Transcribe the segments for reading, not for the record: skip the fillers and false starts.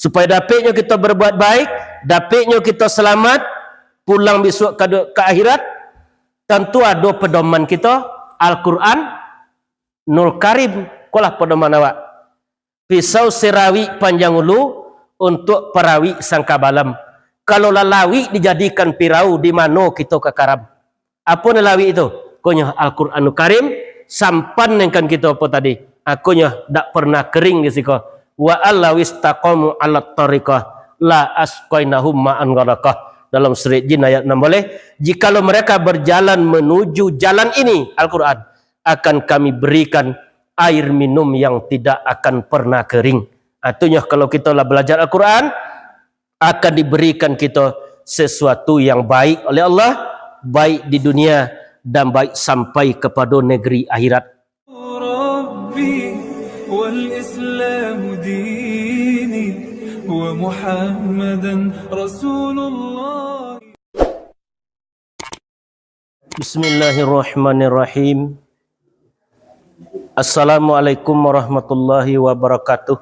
supaya dapatnya kita berbuat baik, dapatnya kita selamat pulang besok ke akhirat. Tentu ada pedoman kita Al-Quran Nul Karim. Kolah pedoman awak pisau sirawi panjang ulu untuk perawi sangka balam. Kalau lalawi dijadikan pirau, di mana kita kekaram? Apa lalawi itu? Konya Al-Quranul Karim sampan nengkan kita apa tadi? Akunya tak pernah kering di siko. Wa allawis taqamu ala tariqah la asqainahum ma'an gharakah. Dalam surat Jin ayat 6 boleh. Jikalau mereka berjalan menuju jalan ini Al-Quran, akan kami berikan air minum yang tidak akan pernah kering. Artinya kalau kita lah belajar Al-Quran, akan diberikan kita sesuatu yang baik oleh Allah, baik di dunia dan baik sampai kepada negeri akhirat. ربي والإسلام ديني ومحمدا رسول الله. Bismillahirrahmanirrahim. Assalamualaikum warahmatullahi wabarakatuh.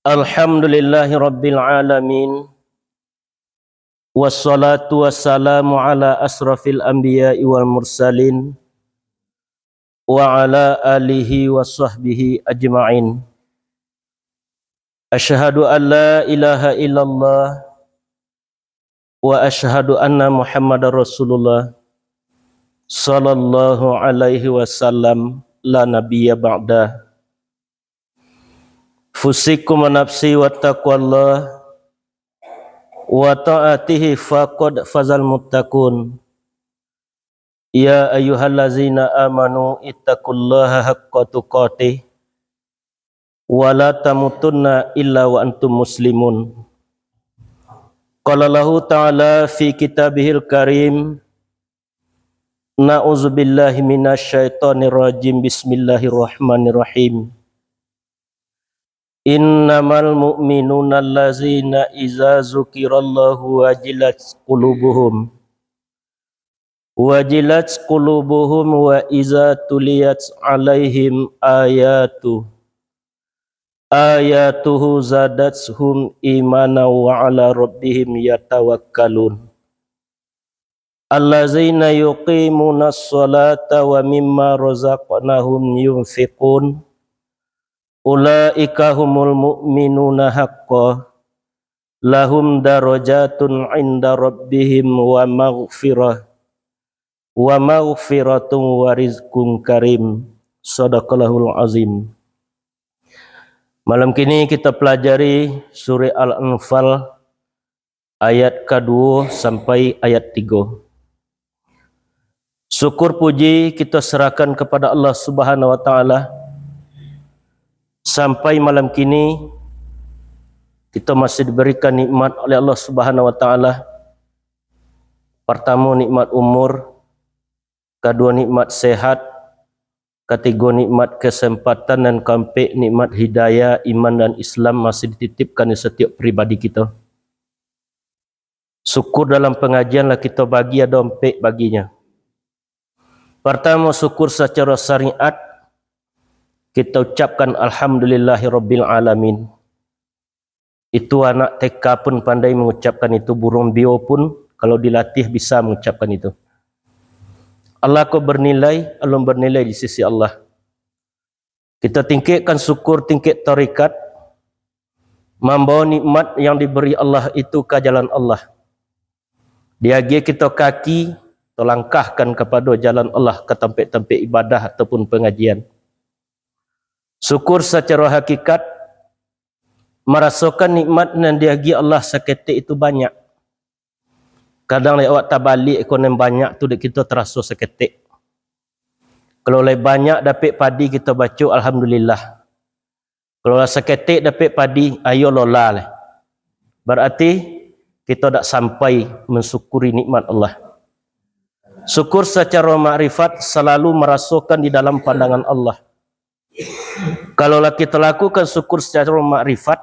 Alhamdulillahi rabbil alamin. Wassalatu wassalamu ala asrafil anbiya'i wal mursalin wa ala alihi wa sahbihi ajma'in. Asyhadu an la ilaha illallah wa asyhadu anna Muhammadar Rasulullah sallallahu alaihi wasallam la nabiyya ba'da. Fusikum wa nafsi wa taqwallah wa ta'atihi faqad fazal muttaqun. Ya ayyuhallazina amanu ittaqullaha haqqa tuqatih wa la tamutunna illa wa antum muslimun. Qala Allahu ta'ala fi kitabihil karim, na'udzubillahi minasyaitonir rajim, bismillahirrahmanirrahim. Innamal mu'minuna allazina iza zukirallahu wajilat qulubuhum wa iza tuliyat alaihim ayatuhu zadathum imana wa ala rabbihim yatawakkalun. Allazina yuqimunas salata wa mimma razaqnahum yunfiqun. Ulaika humul mu'minuna haqqan lahum darajatun 'inda rabbihim wa maghfiratun wa rizqun karim. Shadaqallahul azim. Malam kini kita pelajari surah Al-Anfal ayat ke-2 sampai ayat 3. Syukur puji kita serahkan kepada Allah Subhanahu wa taala. Sampai malam kini kita masih diberikan nikmat oleh Allah Subhanahu wa taala. Pertama nikmat umur, kedua nikmat sehat, ketiga nikmat kesempatan, dan keempat nikmat hidayah, iman dan Islam masih dititipkan di setiap pribadi kita. Syukur dalam pengajianlah kita bagi ada empat baginya. Pertama, syukur secara syariat. Kita ucapkan alhamdulillahi rabbil alamin. Itu anak TK pun pandai mengucapkan itu, burung bio pun kalau dilatih bisa mengucapkan itu. Allah kau bernilai, Allah bernilai di sisi Allah. Kita tingkatkan syukur tingkat tarikat, membawa nikmat yang diberi Allah itu ke jalan Allah. Diagi kita kaki, terlangkahkan kepada jalan Allah ke tempat-tempat ibadah ataupun pengajian. Syukur secara hakikat, merasakan nikmat yang diagi Allah seketik itu banyak. Kadang lewat tabalik ekonomi banyak tu kita terasa seketik. Kalau lebih banyak dapat padi kita baca alhamdulillah. Kalau seketik dapat padi ayo lola lah. Berarti kita tak sampai mensyukuri nikmat Allah. Syukur secara makrifat selalu merasakan di dalam pandangan Allah. Kalau kita lakukan syukur secara makrifat,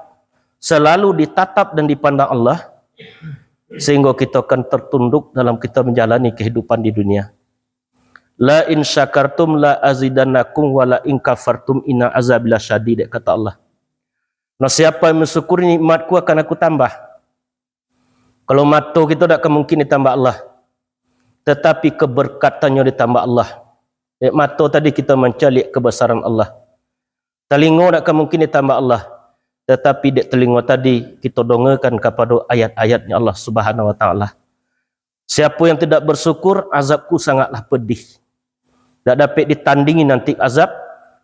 selalu ditatap dan dipandang Allah, sehingga kita akan tertunduk dalam kita menjalani kehidupan di dunia. La in syakartum la azidannakum wa la in kafartum inna azabi lasyadid, kata Allah. Nah, siapa yang mensyukuri nikmatku akan aku tambah. Kalau mata kita tak mungkin ditambah Allah, tetapi keberkatannya ditambah Allah. Mata tadi kita mencari kebesaran Allah. Telinga tak mungkin ditambah Allah, tetapi dek telinga tadi kita dengarkan kepada ayat-ayatnya Allah Subhanahu wa taala. Siapa yang tidak bersyukur, azabku sangatlah pedih. Tak dapat ditandingi nanti azab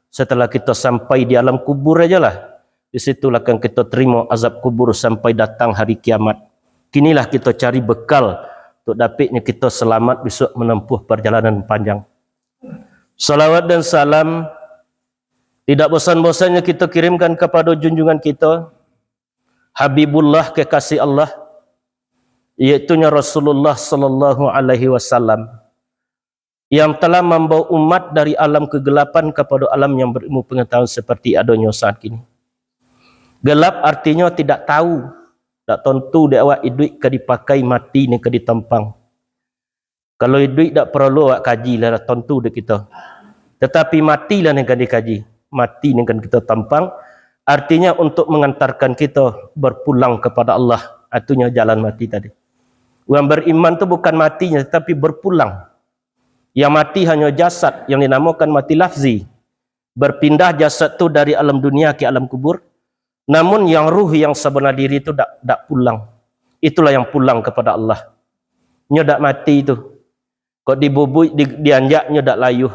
setelah kita sampai di alam kubur ajalah. Di situlah akan kita terima azab kubur sampai datang hari kiamat. Kinilah kita cari bekal untuk dapatnya kita selamat besok menempuh perjalanan panjang. Salawat dan salam tidak bosan-bosannya kita kirimkan kepada junjungan kita, Habibullah, kekasih Allah, iaitunya Rasulullah sallallahu alaihi wasallam, yang telah membawa umat dari alam kegelapan kepada alam yang berilmu pengetahuan seperti adanya saat ini. Gelap artinya tidak tahu, tak tentu dia awak duit ke dipakai mati ni ke ditempang. Kalau duit tak perlu awak kaji lah, tentu dia kita. Tetapi matilah ni kan dikaji, mati ni kan kita tempang. Artinya untuk mengantarkan kita berpulang kepada Allah. Artinya jalan mati tadi. Orang beriman tu bukan matinya tetapi berpulang. Yang mati hanya jasad yang dinamakan mati lafzi. Berpindah jasad tu dari alam dunia ke alam kubur. Namun yang ruh yang sebenar diri itu tak pulang. Itulah yang pulang kepada Allah. Nya tak mati itu. Kau dibubui, dianjaknya tak layuh.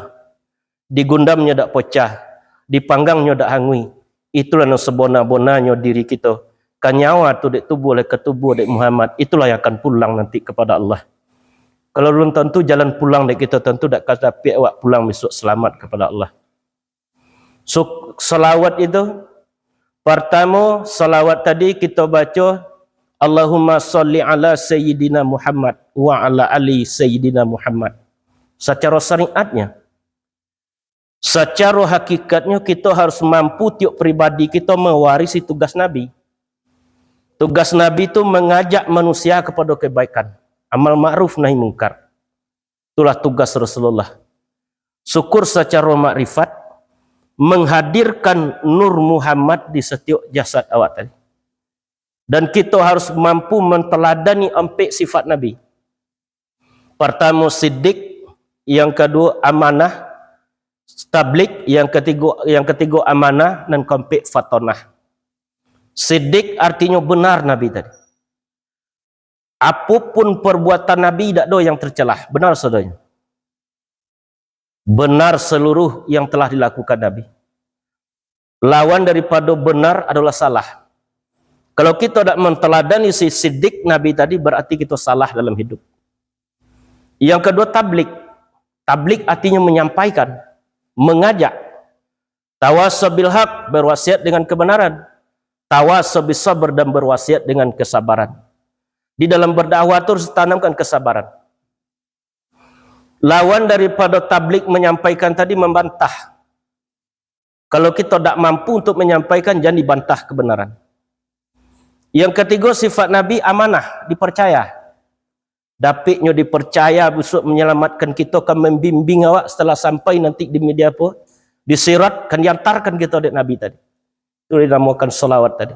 Digundamnya tak pecah. Dipanggangnya tak hangui. Itulah yang sebenar-benarnya diri kita. Kan nyawa tu dek tubuh oleh ketubuh dek Muhammad. Itulah yang akan pulang nanti kepada Allah. Kalau belum tentu jalan pulang dek kita tentu tak kata piak awak pulang besok selamat kepada Allah. So salawat itu, pertama, salawat tadi kita baca Allahumma salli ala Sayyidina Muhammad wa ala ali Sayyidina Muhammad. Secara syariatnya, secara hakikatnya kita harus mampu tiap pribadi kita mewarisi tugas Nabi. Tugas Nabi itu mengajak manusia kepada kebaikan, amal ma'ruf nahi mungkar. Itulah tugas Rasulullah. Syukur secara makrifat, menghadirkan nur Muhammad di setiap jasad awak tadi. Dan kita harus mampu menteladani empik sifat Nabi. Pertama siddiq, yang kedua amanah, tablik, yang ketiga amanah, dan keempat fatonah. Siddiq artinya benar Nabi tadi. Apapun perbuatan Nabi tak ada yang tercelah. Benar saudaranya. Benar seluruh yang telah dilakukan Nabi. Lawan daripada benar adalah salah. Kalau kita tak menteladani si siddiq Nabi tadi, berarti kita salah dalam hidup. Yang kedua tablik. Tablik artinya menyampaikan, mengajak. Tawassaw bil haq, berwasiat dengan kebenaran. Tawassaw bis sabr, dan berwasiat dengan kesabaran. Di dalam berdakwah terus tanamkan kesabaran. Lawan daripada tablik menyampaikan tadi membantah. Kalau kita tak mampu untuk menyampaikan, jangan dibantah kebenaran. Yang ketiga sifat Nabi amanah, dipercaya. Dapatnya dipercaya besok menyelamatkan kita, akan membimbing awak setelah sampai nanti di media apa? Di sirat, akan diantarkan kita oleh Nabi tadi. Itu dinamakan salawat tadi.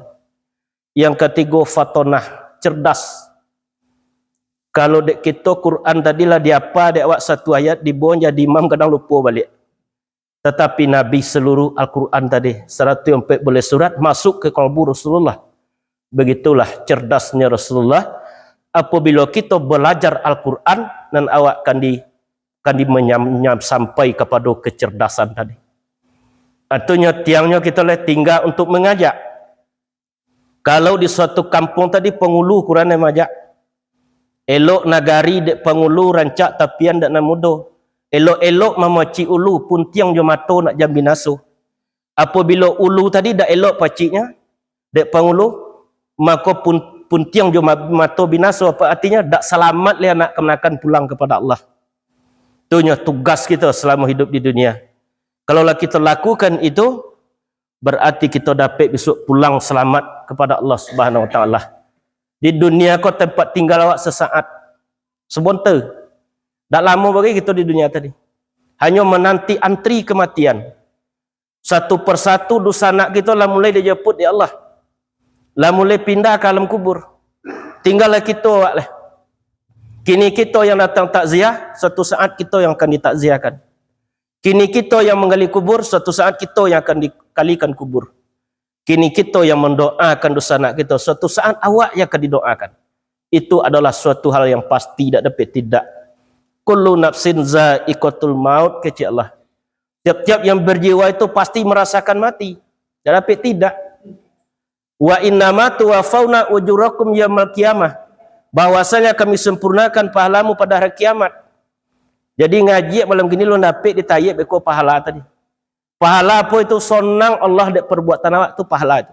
Yang ketiga fatonah, cerdas. Kalau dek kita Quran tadilah diapa dek awak satu ayat dibuang jadi imam kadang lupa balik. Tetapi Nabi seluruh Al-Quran tadi 104 boleh surat masuk ke kalbu Rasulullah. Begitulah cerdasnya Rasulullah. Apabila kita belajar Al-Quran dan awak akan sampai kepada kecerdasan tadi. Artinya tiangnya kita tinggal untuk mengajak. Kalau di suatu kampung tadi pengulu Quran yang mengajak. Elok nagari dek pengulu rancak tapian dak na mudo. Elok-elok mamaci ulu pun tiang jo mato nak jam binaso. Apabila ulu tadi dak elok paciknya dek pengulu, maka pun tiang jo mato binaso, apa artinya dak selamat le nak kemenakan pulang kepada Allah. Itunya tugas kita selama hidup di dunia. Kalaulah kita lakukan itu, berarti kita dapat besok pulang selamat kepada Allah Subhanahu wa taala. Di dunia kau tempat tinggal awak sesaat, sebentar. Tak lama bagi kita di dunia tadi. hanya menanti antri kematian. Satu persatu dosa anak kita lah mulai dijemput ya Allah. Lah mulai pindah ke alam kubur. Tinggallah kita lah. Kini kita yang datang takziah, suatu saat kita yang akan ditakziahkan. Kini kita yang menggali kubur, suatu saat kita yang akan dikalikan kubur. Kini kita yang mendoakan dosa anak kita, suatu saat awak yang akan didoakan. Itu adalah suatu hal yang pasti, tidak dapat tidak. Kullu nafsin za'iqatul maut, kata Allah. Tiap-tiap yang berjiwa itu pasti merasakan mati. Tidak dapat tidak. Wa innama tuwaffawna ujurakum yaumil qiyamah. Bahwasanya kami sempurnakan pahalamu pada hari kiamat. Jadi ngaji malam gini lu dapat ditayib eko pahala tadi. Pahala apa itu? Sonang Allah dak perbuatan awak itu pahala itu.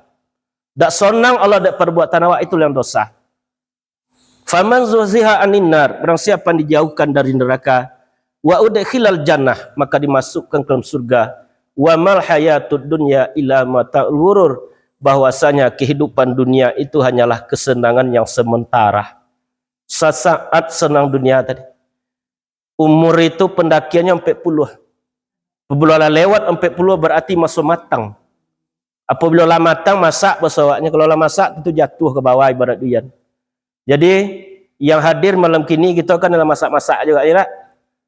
Dak sonang Allah dak perbuatan awak itu yang dosa. Faman zuziha anin nar, barang siapa yang dijauhkan dari neraka, wa udkhilal jannah, maka dimasukkan ke dalam surga. Wa mal hayatud dunya illa mata'ul ghurur, bahwasanya kehidupan dunia itu hanyalah kesenangan yang sementara. Sesaat senang dunia tadi. Umur itu pendakiannya 40. Apabila lewat 40 berarti masuk matang. Apabila lah matang masak pesawatnya, kalau lah masak itu jatuh ke bawah ibarat duyan. Jadi yang hadir malam kini kita kan dalam masak-masak juga ya.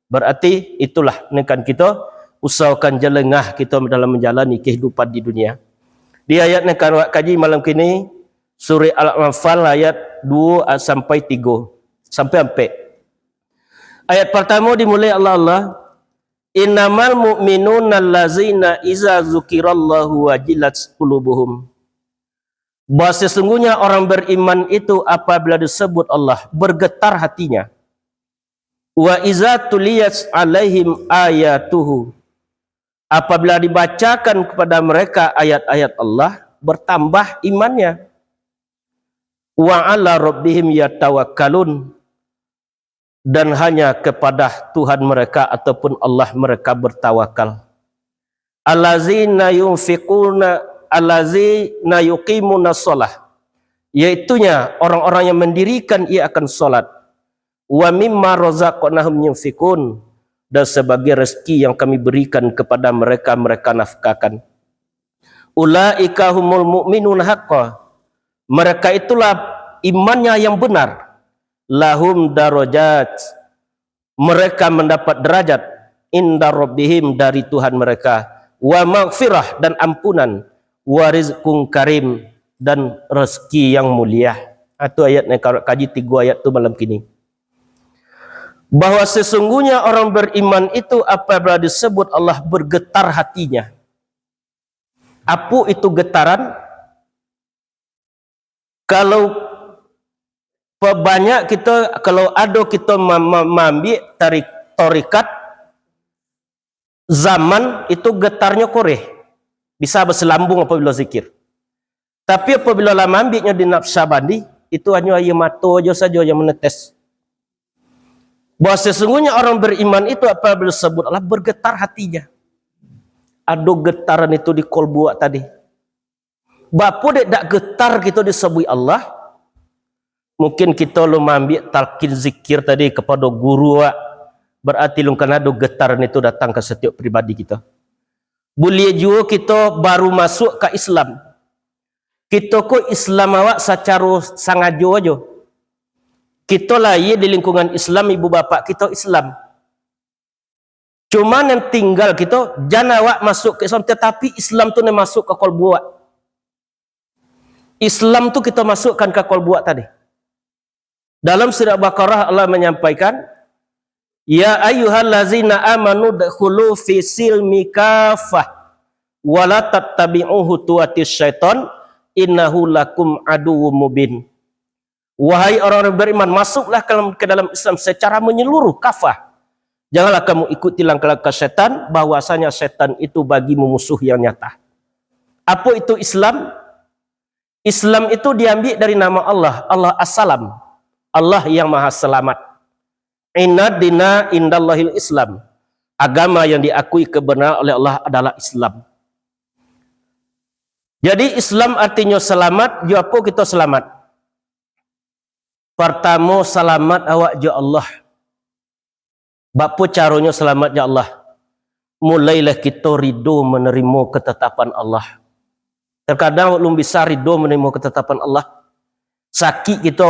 Berarti itulah nekan kita usahakan jelengah kita dalam menjalani kehidupan di dunia. Di ayat nekan wak kaji malam kini surah Al-Anfal ayat 2 sampai 3 sampai 4. Ayat pertama dimulai Allah innamal mu'minuna allazina iza dzukirallahu wajilat qulubuhum. Bahwa sesungguhnya orang beriman itu apabila disebut Allah bergetar hatinya. Wa iza tuliyat alaihim ayatuhu. Apabila dibacakan kepada mereka ayat-ayat Allah bertambah imannya. Wa ala rabbihim yatawakkalun. Dan hanya kepada Tuhan mereka ataupun Allah mereka bertawakal. Allazina yunfiquna allazina yuqimuna shalah, yaitunya orang-orang yang mendirikan ia akan salat. Wa mimma razaqnahum yunfiqun, dan sebagai rezeki yang kami berikan kepada mereka mereka nafkahkan. Ulaika humul mu'minun haqqan, mereka itulah imannya yang benar. Lahum darajat, mereka mendapat derajat inda rabbihim, dari Tuhan mereka. Wa maghfirah, dan ampunan. Wa rizqun karim, dan rezeki yang mulia. Itu ayat yang kaji 3 ayat itu malam kini. Bahwa sesungguhnya orang beriman itu apabila disebut Allah bergetar hatinya. Apa itu getaran? Kalau banyak kita, kalau ada kita mengambil tarikat zaman itu getarnya koreh, bisa berselambung apabila zikir. Tapi apabila lama ambilnya di Naqsyabandi, itu hanya air mata saja yang menetes. Bahwa sesungguhnya orang beriman itu apabila disebut Allah bergetar hatinya. Ada getaran itu di kolbu tadi. Bapa dek dak getar kita disebut Allah. Mungkin kita lu ambil talqin zikir tadi kepada guru, berarti lu kan ada getaran itu datang ke setiap pribadi kita. Boleh juga kita baru masuk ke Islam. Kita ko Islam awak secara sangajo aja. Kita lahir di lingkungan Islam, ibu bapa kita Islam. Cuma yang tinggal kita jangan awak masuk ke Islam, tetapi Islam tu yang masuk ke kolbu awak. Islam tu kita masukkan ke kolbu awak tadi. Dalam surah Baqarah Allah menyampaikan, ya ayyuhallazina amanu dakhulu fi silmi kafah wa la tattabi'u khutuwatis syaitan innahu lakum aduwwum mubin. Wahai orang-orang beriman, masuklah ke dalam Islam secara menyeluruh kafah. Janganlah kamu ikuti langkah-langkah setan, bahwasanya setan itu bagimu musuh yang nyata. Apa itu Islam? Islam itu diambil dari nama Allah, Allah As-Salam, Allah yang Maha Selamat. Inna dina indallahil Islam. Agama yang diakui kebenaran oleh Allah adalah Islam. Jadi Islam artinya selamat. Apa kita selamat? Pertama, selamat awak ya Allah. Bapa caranya selamat ya Allah. mulailah kita ridho menerima ketetapan Allah. Terkadang belum bisa ridho menerima ketetapan Allah. Sakit kita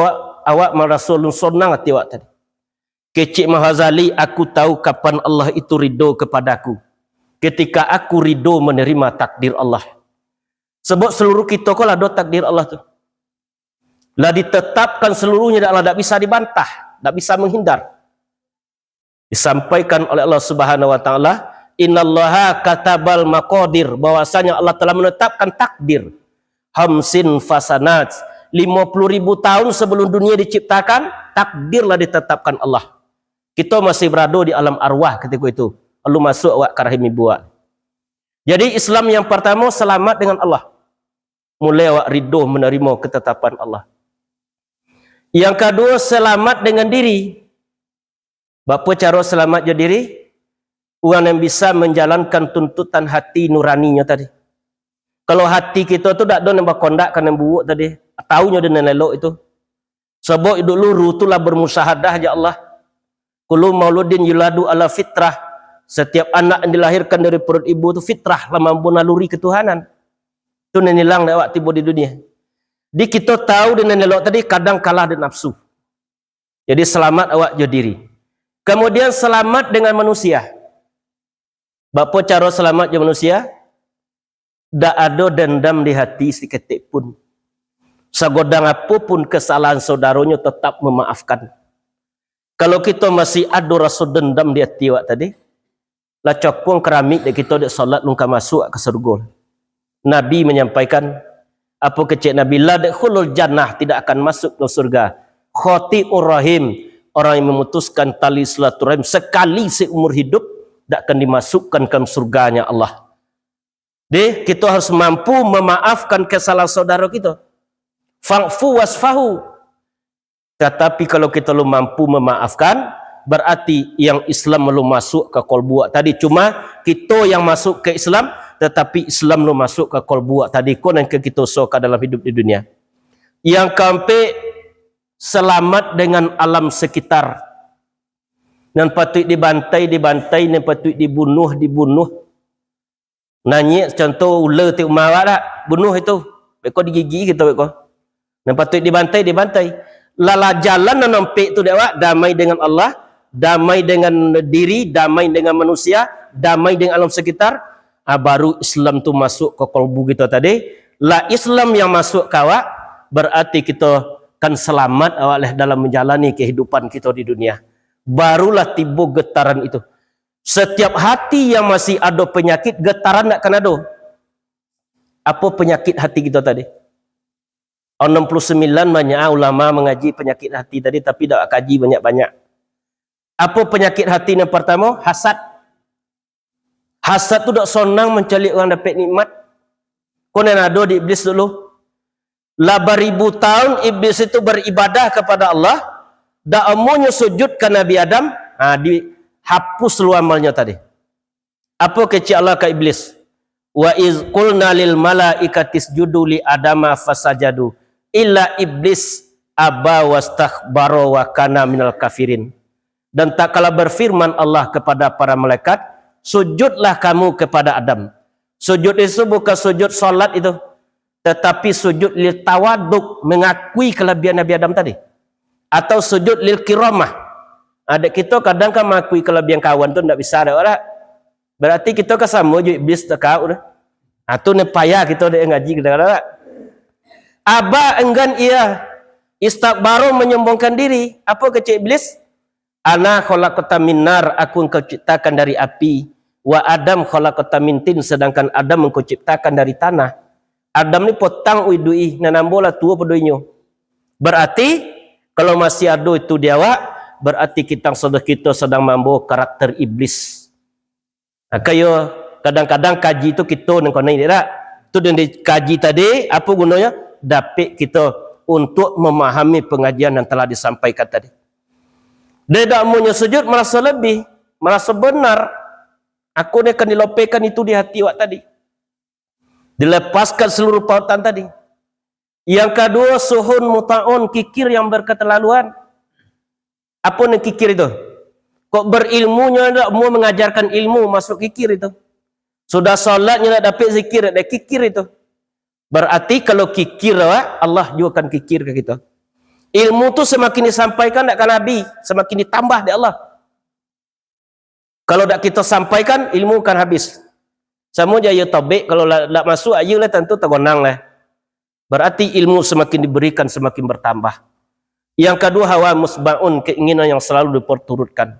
awak merasa senang hati awak tadi. Kecik Mahazali, aku tahu kapan Allah itu ridho kepadaku. Ketika aku ridho menerima takdir Allah. Sebab seluruh kita kau lah takdir Allah tu. Lah ditetapkan seluruhnya dan Allah tak bisa dibantah, tak bisa menghindar. Disampaikan oleh Allah Subhanahu wa taala, innallaha katabal maqadir, bahwasanya Allah telah menetapkan takdir. Hamsin fasanat, 50.000 tahun sebelum dunia diciptakan, takdirlah ditetapkan Allah. Kita masih berada di alam arwah ketika itu. Lalu masuk awak ke rahim ibu awak. Jadi Islam yang pertama selamat dengan Allah. Mulai awak ridho menerima ketetapan Allah. Yang kedua selamat dengan diri. Bapa cara selamat je diri? Orang yang bisa menjalankan tuntutan hati nuraninya tadi. Kalau hati kita tu tak ada yang berkondak kan yang buruk tadi. Taunya dengan elok itu. Sebab dulu itulah bermusyahadah ya Allah. Kullu mauludin yuladu ala fitrah. Setiap anak yang dilahirkan dari perut ibu itu fitrah lah mampu naluri ketuhanan. Itu nilang awak tiba di dunia. Di kita tahu dengan elok tadi kadang kalah dengan nafsu. Jadi selamat awak je diri. Kemudian selamat dengan manusia. Bapa cara selamat je manusia? Tak ada dendam di hati seketik pun. Sagodang apapun kesalahan saudaranya tetap memaafkan. Kalau kita masih ada rasa dendam di hati awak tadi, lah cokong keramik dan kita dak solat lungka masuk ke surga. Nabi menyampaikan, apa kecik Nabi, la dakhulul jannah, tidak akan masuk ke surga. Khati'ur rahim, orang yang memutuskan tali silaturahim sekali seumur hidup, tak akan dimasukkan ke surganya Allah. Jadi kita harus mampu memaafkan kesalahan saudara kita. Fa'fu wasfahu. Tetapi kalau kita belum mampu memaafkan, berarti yang Islam belum masuk ke kolbu tadi. Cuma kita yang masuk ke Islam, tetapi Islam belum masuk ke kolbu tadi. Kau yang kita suka dalam hidup di dunia. Yang keempat, selamat dengan alam sekitar. Yang patut dibantai, yang patut dibunuh. Nanya contoh ular ti umawak tak? Bunuh itu. Beko digigi kita beko. Yang patut dibantai. Lala jalan dan nampik tu dewa, damai dengan Allah, damai dengan diri, damai dengan manusia, damai dengan alam sekitar. Baru Islam tu masuk ke kolbu kita tadi. La Islam yang masuk ke awak, berarti kita kan selamat awak dalam menjalani kehidupan kita di dunia. Barulah tiba getaran itu. Setiap hati yang masih ada penyakit, getaran tak akan ada. Apa penyakit hati kita tadi? 69 banyak ulama mengaji penyakit hati tadi, tapi tak kaji banyak-banyak. Apa penyakit hati yang pertama? Hasad. Hasad tu tak senang mencari orang dapat nikmat. Kau yang ada di iblis dulu. 8.000 tahun iblis itu beribadah kepada Allah. Tak amunya sujud ke Nabi Adam. Dihapus lu amalnya tadi. Apa kecil Allah ke iblis? Wa iz qulna lil malaikatis judu li adama fasajadu. Illa iblis aba wastakbara wa kana minal kafirin. Dan tak kala berfirman Allah kepada para malaikat, sujudlah kamu kepada Adam. Sujud itu bukan sujud solat itu, tetapi sujud lil tawaduk, mengakui kelebihan Nabi Adam tadi. Atau sujud lil kiramah. Adik kita kadang kan mengakui kelebihan kawan tu tak bisa ada orang. Berarti kita kan sama je iblis tak kau dah. Itu ni payah kita dah ngaji kadang-kadang. Aba enggan ia istakbaru menyombongkan diri. Apa kecil iblis? Ana khalaqta min nar, aku engkau ciptakan dari api. Wa Adam khalaqta min tin, sedangkan Adam engkau ciptakan dari tanah. Adam ni potang uidui, nanambola tua pedoinyo. Berarti kalau masih ada itu dia awak, berarti kita sedang mampu karakter iblis. Kayo kadang-kadang kaji itu kita nang kono ni tak. Tu yang dikaji tadi apa gunanya? Dapat kita untuk memahami pengajian yang telah disampaikan tadi. Dia tak maunya sujud merasa lebih, merasa benar. Aku ni akan dilopekkan itu di hati awak tadi. Dilepaskan seluruh pautan tadi. Yang kedua, suhun muta'un, kikir yang berketerlaluan. Apa ni kikir itu? Kok berilmunya nak mau mengajarkan ilmu masuk kikir itu. Sudah solatnya nak dapat zikir, ada kikir itu. Berarti kalau kikir Allah juga akan kikir ke kita. Ilmu tu semakin disampaikan akan Nabi, semakin ditambah di Allah. Kalau tak kita sampaikan, ilmu akan habis. Sama je ya tabik, kalau tak masuk aja lah tentu tergonang lah. Berarti ilmu semakin diberikan, semakin bertambah. Yang kedua, hawa musba'un, keinginan yang selalu diperturutkan.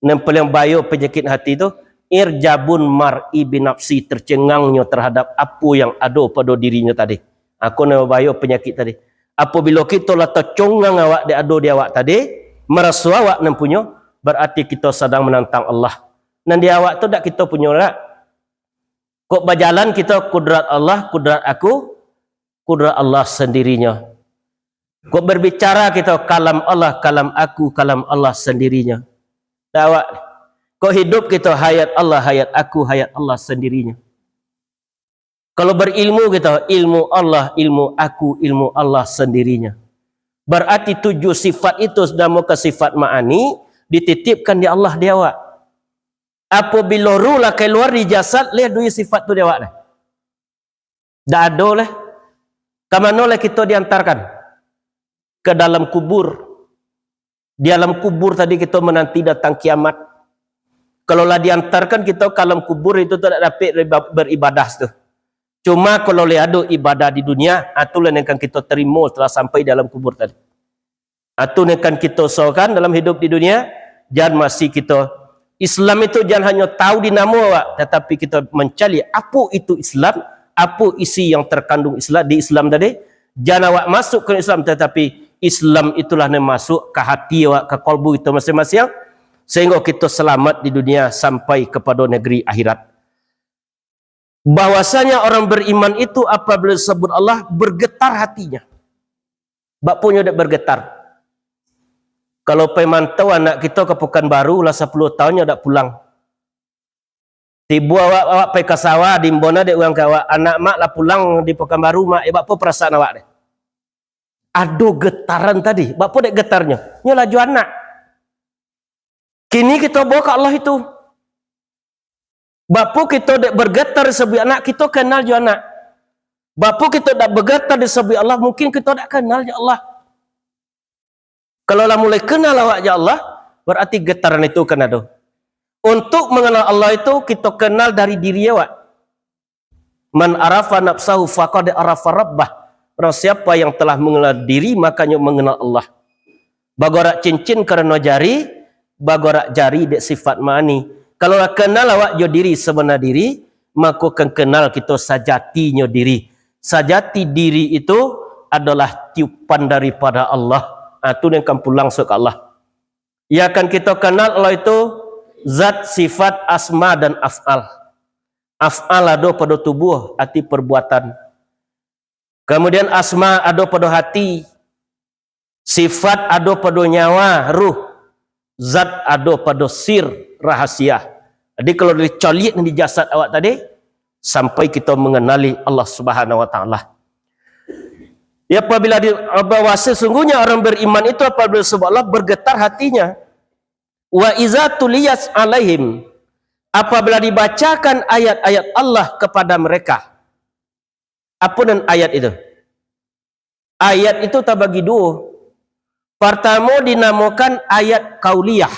Dan paling bayo penyakit hati itu, irjabun mar'i binafsi, tercengangnya terhadap apa yang ada pada dirinya tadi. Aku nama bayo penyakit tadi. Apabila kita lah tercengang awak di awak tadi, merasa awak nan punya, berarti kita sedang menantang Allah. Dan di awak tu tak kita punya lah. Kok berjalan kita kudrat Allah, kudrat aku, kudrat Allah sendirinya. Kok berbicara kita kalam Allah, kalam aku, kalam Allah sendirinya. Awak, kok hidup kita hayat Allah, hayat aku, hayat Allah sendirinya. Kalau berilmu kita ilmu Allah, ilmu aku, ilmu Allah sendirinya. Berarti 7 sifat itu sudah muka sifat ma'ani dititipkan di Allah di awak. Apabila ruh lah keluar di jasad, lihat 2 sifat tu di awak dah. Dah ada lah. Ke mana lah kita diantarkan? Ke dalam kubur. Di alam kubur tadi kita menanti datang kiamat. Kalau lah diantarkan kita ke alam kubur itu tak dapat beribadah tu. Cuma kalau lihat ada ibadah di dunia, itulah yang akan kita terima setelah sampai dalam kubur tadi. Itu yang akan kita sokan dalam hidup di dunia. Jangan masih kita Islam itu jangan hanya tahu di nama awak, tetapi kita mencari apa itu Islam, apa isi yang terkandung Islam di Islam tadi. Jangan awak masuk ke Islam, tetapi Islam itulah yang masuk ke hati awak, ke kalbu kita masing-masing, sehingga kita selamat di dunia sampai kepada negeri akhirat. Bahwasanya orang beriman itu apabila disebut Allah bergetar hatinya. Bak punya dak bergetar. Kalau pemantau anak kita ke Pekanbaru lah 10 tahunnya dak pulang. Tiba awak pergi ke sawah di Mbona dek orang awak anak mak lah pulang di Pekanbaru mak apa perasaan awak deh. Aduh getaran tadi. Bapa dek getarnya. Nya laju anak. Kini kita bawa ke Allah itu. Bapa kita dek bergetar disebut anak kita kenal je anak. Bapa kita dak bergetar disebut Allah mungkin kita dak kenal je Allah. Kalau lah mulai kenal awak je Allah, berarti getaran itu kan ada. Untuk mengenal Allah itu kita kenal dari diri awak. Man arafa nafsahu faqad arafa rabbah. Orang siapa yang telah mengenal diri makanya mengenal Allah. Bagorak cincin kerana jari, bagorak jari dek sifat ma'ani. Kalau lah kenal awak jo diri sebenar diri, maka akan kenal kita sajatinya diri. Sajati diri itu adalah tiupan daripada Allah. Itu yang akan pulang ke Allah. Ya akan kita kenal Allah itu zat, sifat, asma dan af'al. Af'al ada pada tubuh, arti perbuatan. Kemudian asma ada pada hati, sifat ada pada nyawa, ruh, zat ada pada sir, rahasia. Jadi kalau dicolit di jasad awak tadi, sampai kita mengenali Allah Subhanahu Wa Taala. Ya apabila bahwa sesungguhnya orang beriman itu apabila sebab Allah bergetar hatinya. Wa iza tuliyas alaihim, apabila dibacakan ayat-ayat Allah kepada mereka. Apa dan ayat itu? Ayat itu tak bagi 2. Pertama dinamakan ayat kauliyah.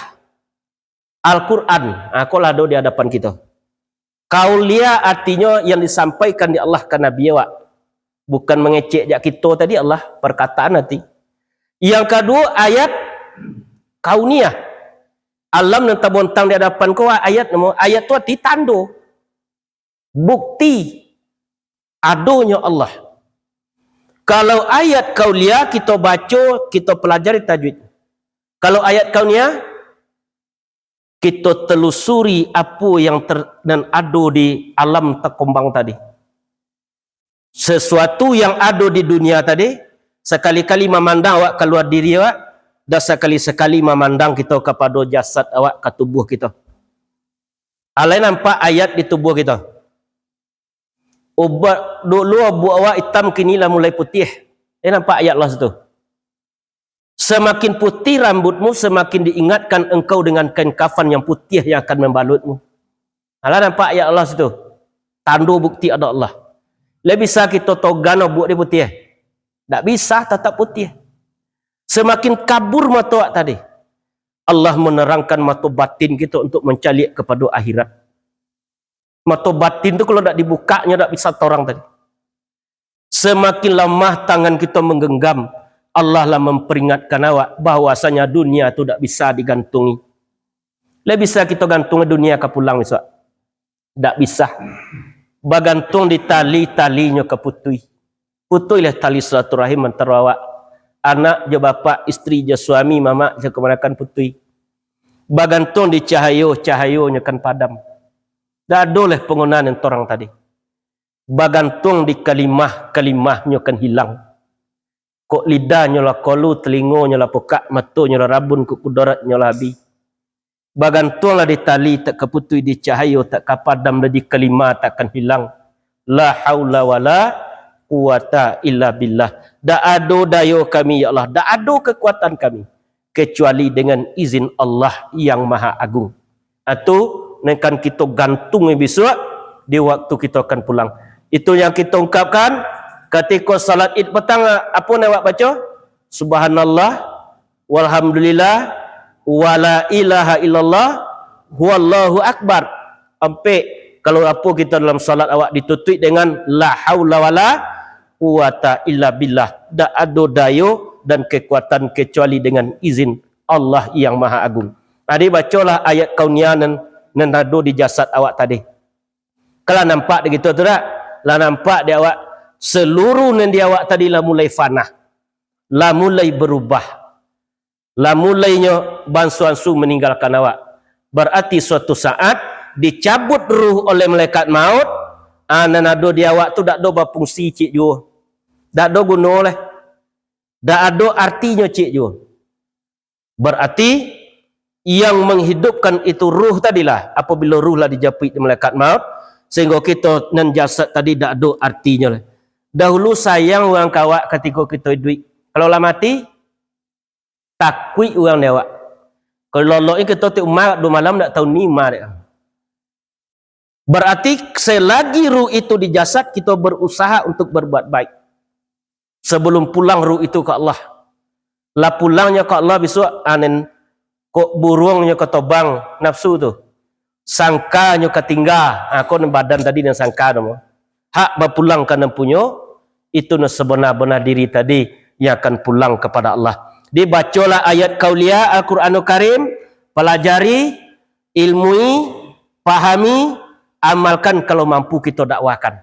Al-Quran. Aku lah ada di hadapan kita. Kauliyah artinya yang disampaikan di Allah ke Nabi awak. Bukan mengecek jak kita tadi Allah. Perkataan nanti. Yang kedua ayat kauniyah. Alam yang terbontang di hadapan kau ayat tu arti tanda. Bukti adanya Allah. Kalau ayat kauliyah kita baca, kita pelajari tajwid. Kalau ayat kauniyah kita telusuri apa yang dan ada di alam terkembang tadi. Sesuatu yang ada di dunia tadi, sekali-kali memandang awak keluar diri awak, dan sekali-sekali memandang kita kepada jasad awak ke tubuh kita. Alai nampak ayat di tubuh kita. Ubat dulu buat awak hitam kini lah mulai putih. Nampak ayat Allah situ. Semakin putih rambutmu, semakin diingatkan engkau dengan kain kafan yang putih yang akan membalutmu. Alah, nampak ayat Allah situ. Tandu bukti ada Allah. Lebih bisa kita togano buat dia putih. Tak bisa tetap putih. Semakin kabur mata awak tadi, Allah menerangkan mata batin kita untuk mencalik kepada akhirat. Mata batin tu kalau tak dibukanya tak bisa orang tadi. Semakin lemah tangan kita menggenggam, Allah lah memperingatkan awak bahwasanya dunia tu tak bisa digantungi. Lebih bisa kita gantung dunia ke pulang besok. Tak bisa. Bagantung di tali-talinya ke putui. Putui lah tali silaturahim antara awak. Anak je bapa, isteri je suami, mama je kemenakan putui. Bagantung di cahayo-cahayonya kan padam. Tak ada oleh penggunaan yang orang tadi. Bagantung di kalimah-kalimahnya kan hilang. Kok lidahnya lah kolu, telingonya lah pokak, matanya lah rabun, kok kudaratnya lah habis. Bagantung lah di tali tak keputui, di cahayo tak kapadam, di kalimah takkan hilang. La haula wa la quwata illa billah. Tak ada daya kami ya Allah, tak ada kekuatan kami kecuali dengan izin Allah yang maha agung. Atau akan kita gantung besok di waktu kita akan pulang. Itu yang kita ungkapkan ketika salat Id petang. Apa nak baca? Subhanallah walhamdulillah wala ilaha illallah huwallahu akbar. Sampai kalau apa kita dalam salat awak ditutup dengan la haula wala quwata illa billah. Tak ada daya dan kekuatan kecuali dengan izin Allah yang maha agung. Tadi bacalah ayat kauniyah nan ada di jasad awak tadi. Kalau nampak begitu tu tak? Lah nampak dia awak seluruh nan dia awak tadi lah mulai fana. Lah mulai berubah. Lah mulainya bansuansu meninggalkan awak. Berarti suatu saat dicabut ruh oleh malaikat maut. Nan ada dia awak tu tak ada berfungsi cik jua. Tak ada guna oleh. Tak ada artinya cik jua. Berarti yang menghidupkan itu ruh tadilah. Apabila ruh lah dijapit di malaikat maut, sehingga kita nan jasad tadi tak ada artinya lah. Dahulu sayang orang kawak ketika kita hidup. Kalau lah mati, takut orang dia awak. Kalau lolok ini kita tiap malam tak tahu ni mar dia. Berarti selagi ruh itu di jasad, kita berusaha untuk berbuat baik. Sebelum pulang ruh itu ke Allah. Lah pulangnya ke Allah besok anen kok burungnya ketobang nafsu tu. Sangkanya ketinggal. Kau badan tadi yang sangka nama. Hak berpulang ke punya itu sebenar-benar diri tadi yang akan pulang kepada Allah. Dibacalah ayat kauliyah Al-Quranul Karim, pelajari, ilmui, pahami, amalkan kalau mampu kita dakwakan.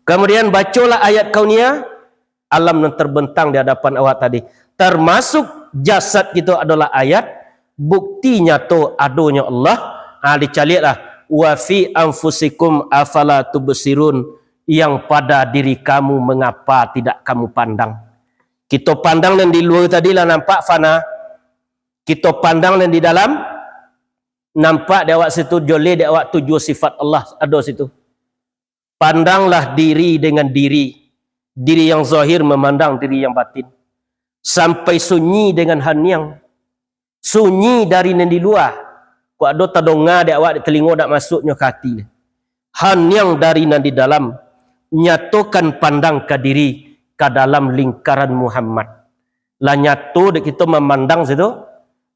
Kemudian bacalah ayat kauniyah, alam yang terbentang di hadapan awak tadi. Termasuk jasad kita adalah ayat, bukti nyata adanya Allah. Dicaliatlah wa fi anfusikum afala tubsirun, yang pada diri kamu mengapa tidak kamu pandang. Kita pandang yang di luar tadi lah nampak fana. Kita pandang yang di dalam nampak di awak situ joleh, di awak tujuh sifat Allah ada situ. Pandanglah diri dengan diri. Diri yang zahir memandang diri yang batin. Sampai sunyi dengan hanyang. Sunyi dari yang di luar. Kau ada tadonga di awak, di telinga tak masuknya ke hati. Hanyang dari yang di dalam. Nyatukan pandang ke diri ke dalam lingkaran Muhammad. Lah nyatu kita memandang situ.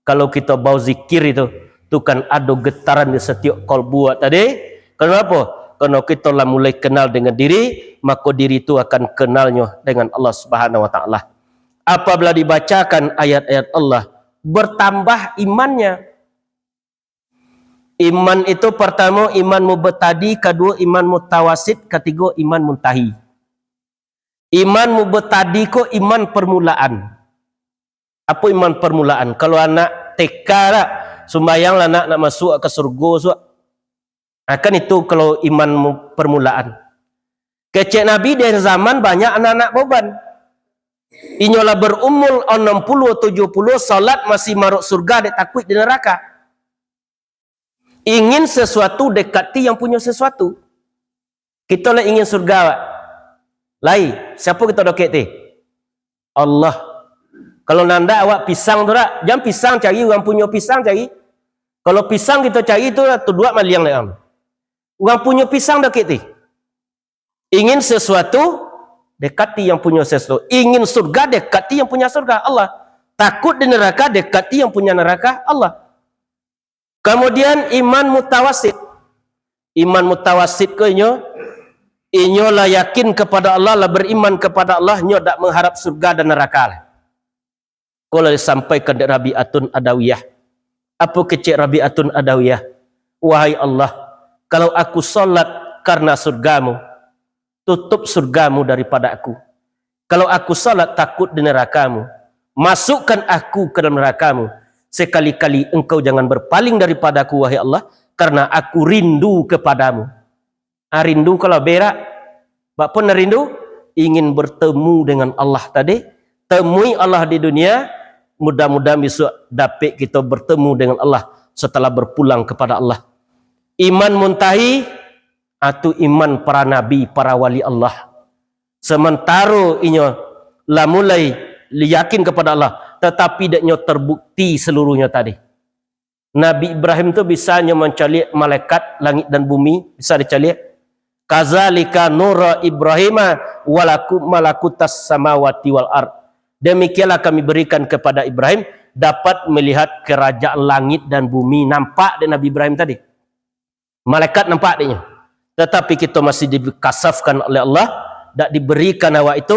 Kalau kita bau zikir itu kan ada getaran di setiap kalbu tadi. Kenapa? Karena kita lah mulai kenal dengan diri, maka diri itu akan kenalnya dengan Allah Subhanahu wa taala. Apabila dibacakan ayat-ayat Allah, bertambah imannya. Iman itu pertama iman mubtadi, kedua iman mutawasid, ketiga iman muntahi. Iman mubtadi ko iman permulaan. Apa iman permulaan? Kalau anak TK lah, sembahyang lah nak masuk ke surga, kan itu kalau iman permulaan. Kecek Nabi dari zaman banyak anak-anak beban. Inyolah berumur 60-70, salat masih maruk surga, dia takut di neraka. Ingin sesuatu dekati yang punya sesuatu. Kita lah ingin surga. Lain. Siapa kita doket ni? Allah. Kalau nanda awak pisang tu tak, jangan pisang cari orang punya pisang cari. Kalau pisang kita cari tu dua maliang dah. Orang punya pisang dah kita. Ingin sesuatu dekati yang punya sesuatu. Ingin surga dekati yang punya surga Allah. Takut di neraka dekati yang punya neraka Allah. Kemudian iman mutawasid. Iman mutawasid ke inyo lah yakin kepada Allah, lah beriman kepada Allah, inyo tak mengharap surga dan neraka lah. Kalau disampaikan dari Rabi'atun Adawiyah. Apa kecil Rabi'atun Adawiyah? Wahai Allah, kalau aku solat karena surgamu, tutup surgamu daripada aku. Kalau aku solat takut di nerakamu, masukkan aku ke dalam nerakamu. Sekali-kali engkau jangan berpaling daripada aku, wahai Allah, karena aku rindu kepadamu. Rindu kalau berak, apa pun rindu? Ingin bertemu dengan Allah tadi. Temui Allah di dunia. Mudah-mudahan besok dapat kita bertemu dengan Allah setelah berpulang kepada Allah. Iman muntahi atau iman para nabi, para wali Allah. Sementara inyo lah mulai yakin kepada Allah, tetapi daknya terbukti seluruhnya tadi. Nabi Ibrahim tu bisanya mencalik malaikat langit dan bumi, bisa dicalik. Kazalika nura Ibrahima walakum malakutas samawati wal ard. Demikianlah kami berikan kepada Ibrahim dapat melihat kerajaan langit dan bumi. Nampak dia Nabi Ibrahim tadi. Malaikat nampak dia. Tetapi kita masih dikasafkan oleh Allah, tak diberikan awak itu.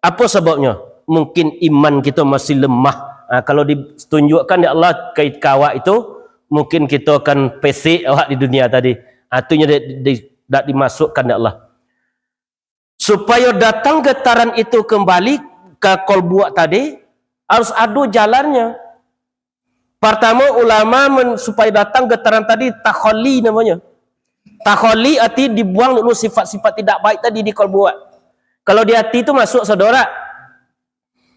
Apa sebabnya? Mungkin iman kita masih lemah. Kalau ditunjukkan ya Allah kait kawak itu, mungkin kita akan pesik awak di dunia tadi. Itunya tak dimasukkan ya Allah. Supaya datang getaran itu kembali ke kolbuak tadi, harus ada jalannya. Pertama ulama supaya datang getaran tadi takholi namanya. Takholi arti dibuang dulu sifat-sifat tidak baik tadi di kolbuak. Kalau di hati itu masuk saudara,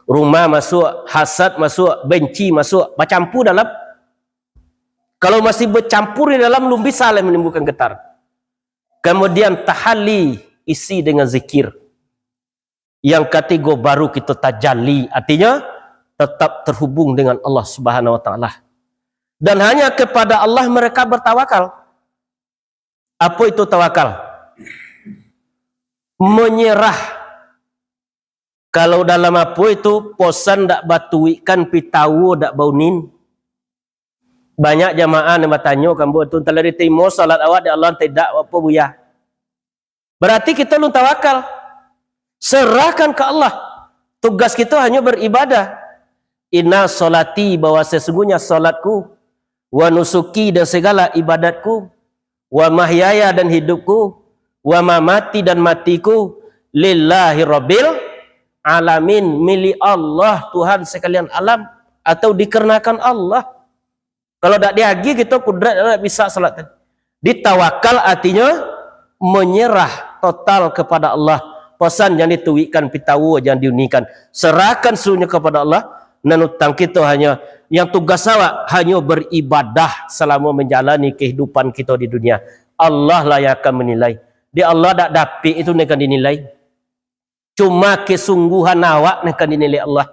rumah masuk, hasad masuk, benci masuk, bercampur dalam. Kalau masih bercampur di dalam, belum bisa menimbulkan getar. Kemudian tahalli, isi dengan zikir. Yang ketiga baru kita tajalli, artinya tetap terhubung dengan Allah Subhanahu wa taala. Dan hanya kepada Allah mereka bertawakal. Apa itu tawakal? Menyerah. Kalau dalam apa itu posan dak batuikan pitawo dak baunin. Banyak jamaah yang bertanya kamu tu telah diterima salat awak di Allah tidak apa buya. Berarti kita lu tawakal. Serahkan ke Allah. Tugas kita hanya beribadah. Inna solati, bahwa sesungguhnya solatku, wa nusuki dan segala ibadatku, wa mahyaya dan hidupku, wa mamati dan matiku, lillahi rabbil alamin, milik Allah Tuhan sekalian alam, atau dikarenakan Allah. Kalau tak diagi kita kudrat tak bisa salat. Ditawakal artinya menyerah total kepada Allah. Pesan yang dituikan pitawu jangan diunikan. Serahkan seluruhnya kepada Allah. Dan utang kita hanya yang tugas awak hanya beribadah selama menjalani kehidupan kita di dunia. Allah lah yang akan menilai. Di Allah tak dapat itu yang akan dinilai. Cuma kesungguhan awak yang akan dinilai Allah.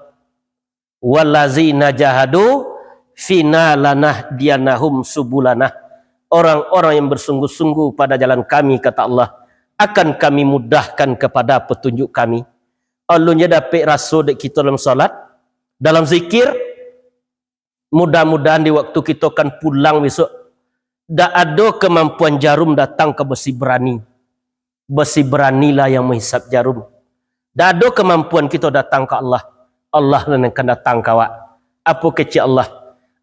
Wallazina jahadu fina lanah dianahum subulanah. Orang-orang yang bersungguh-sungguh pada jalan kami, kata Allah, akan kami mudahkan kepada petunjuk kami. Allahnya dapat rasa dek kita dalam salat, dalam zikir. Mudah-mudahan di waktu kita akan pulang besok, tak ada kemampuan jarum datang ke besi berani. Besi beranilah yang menghisap jarum. Tak ada kemampuan kita datang ke Allah. Allah yang akan datang ke awak. Apa kecil Allah?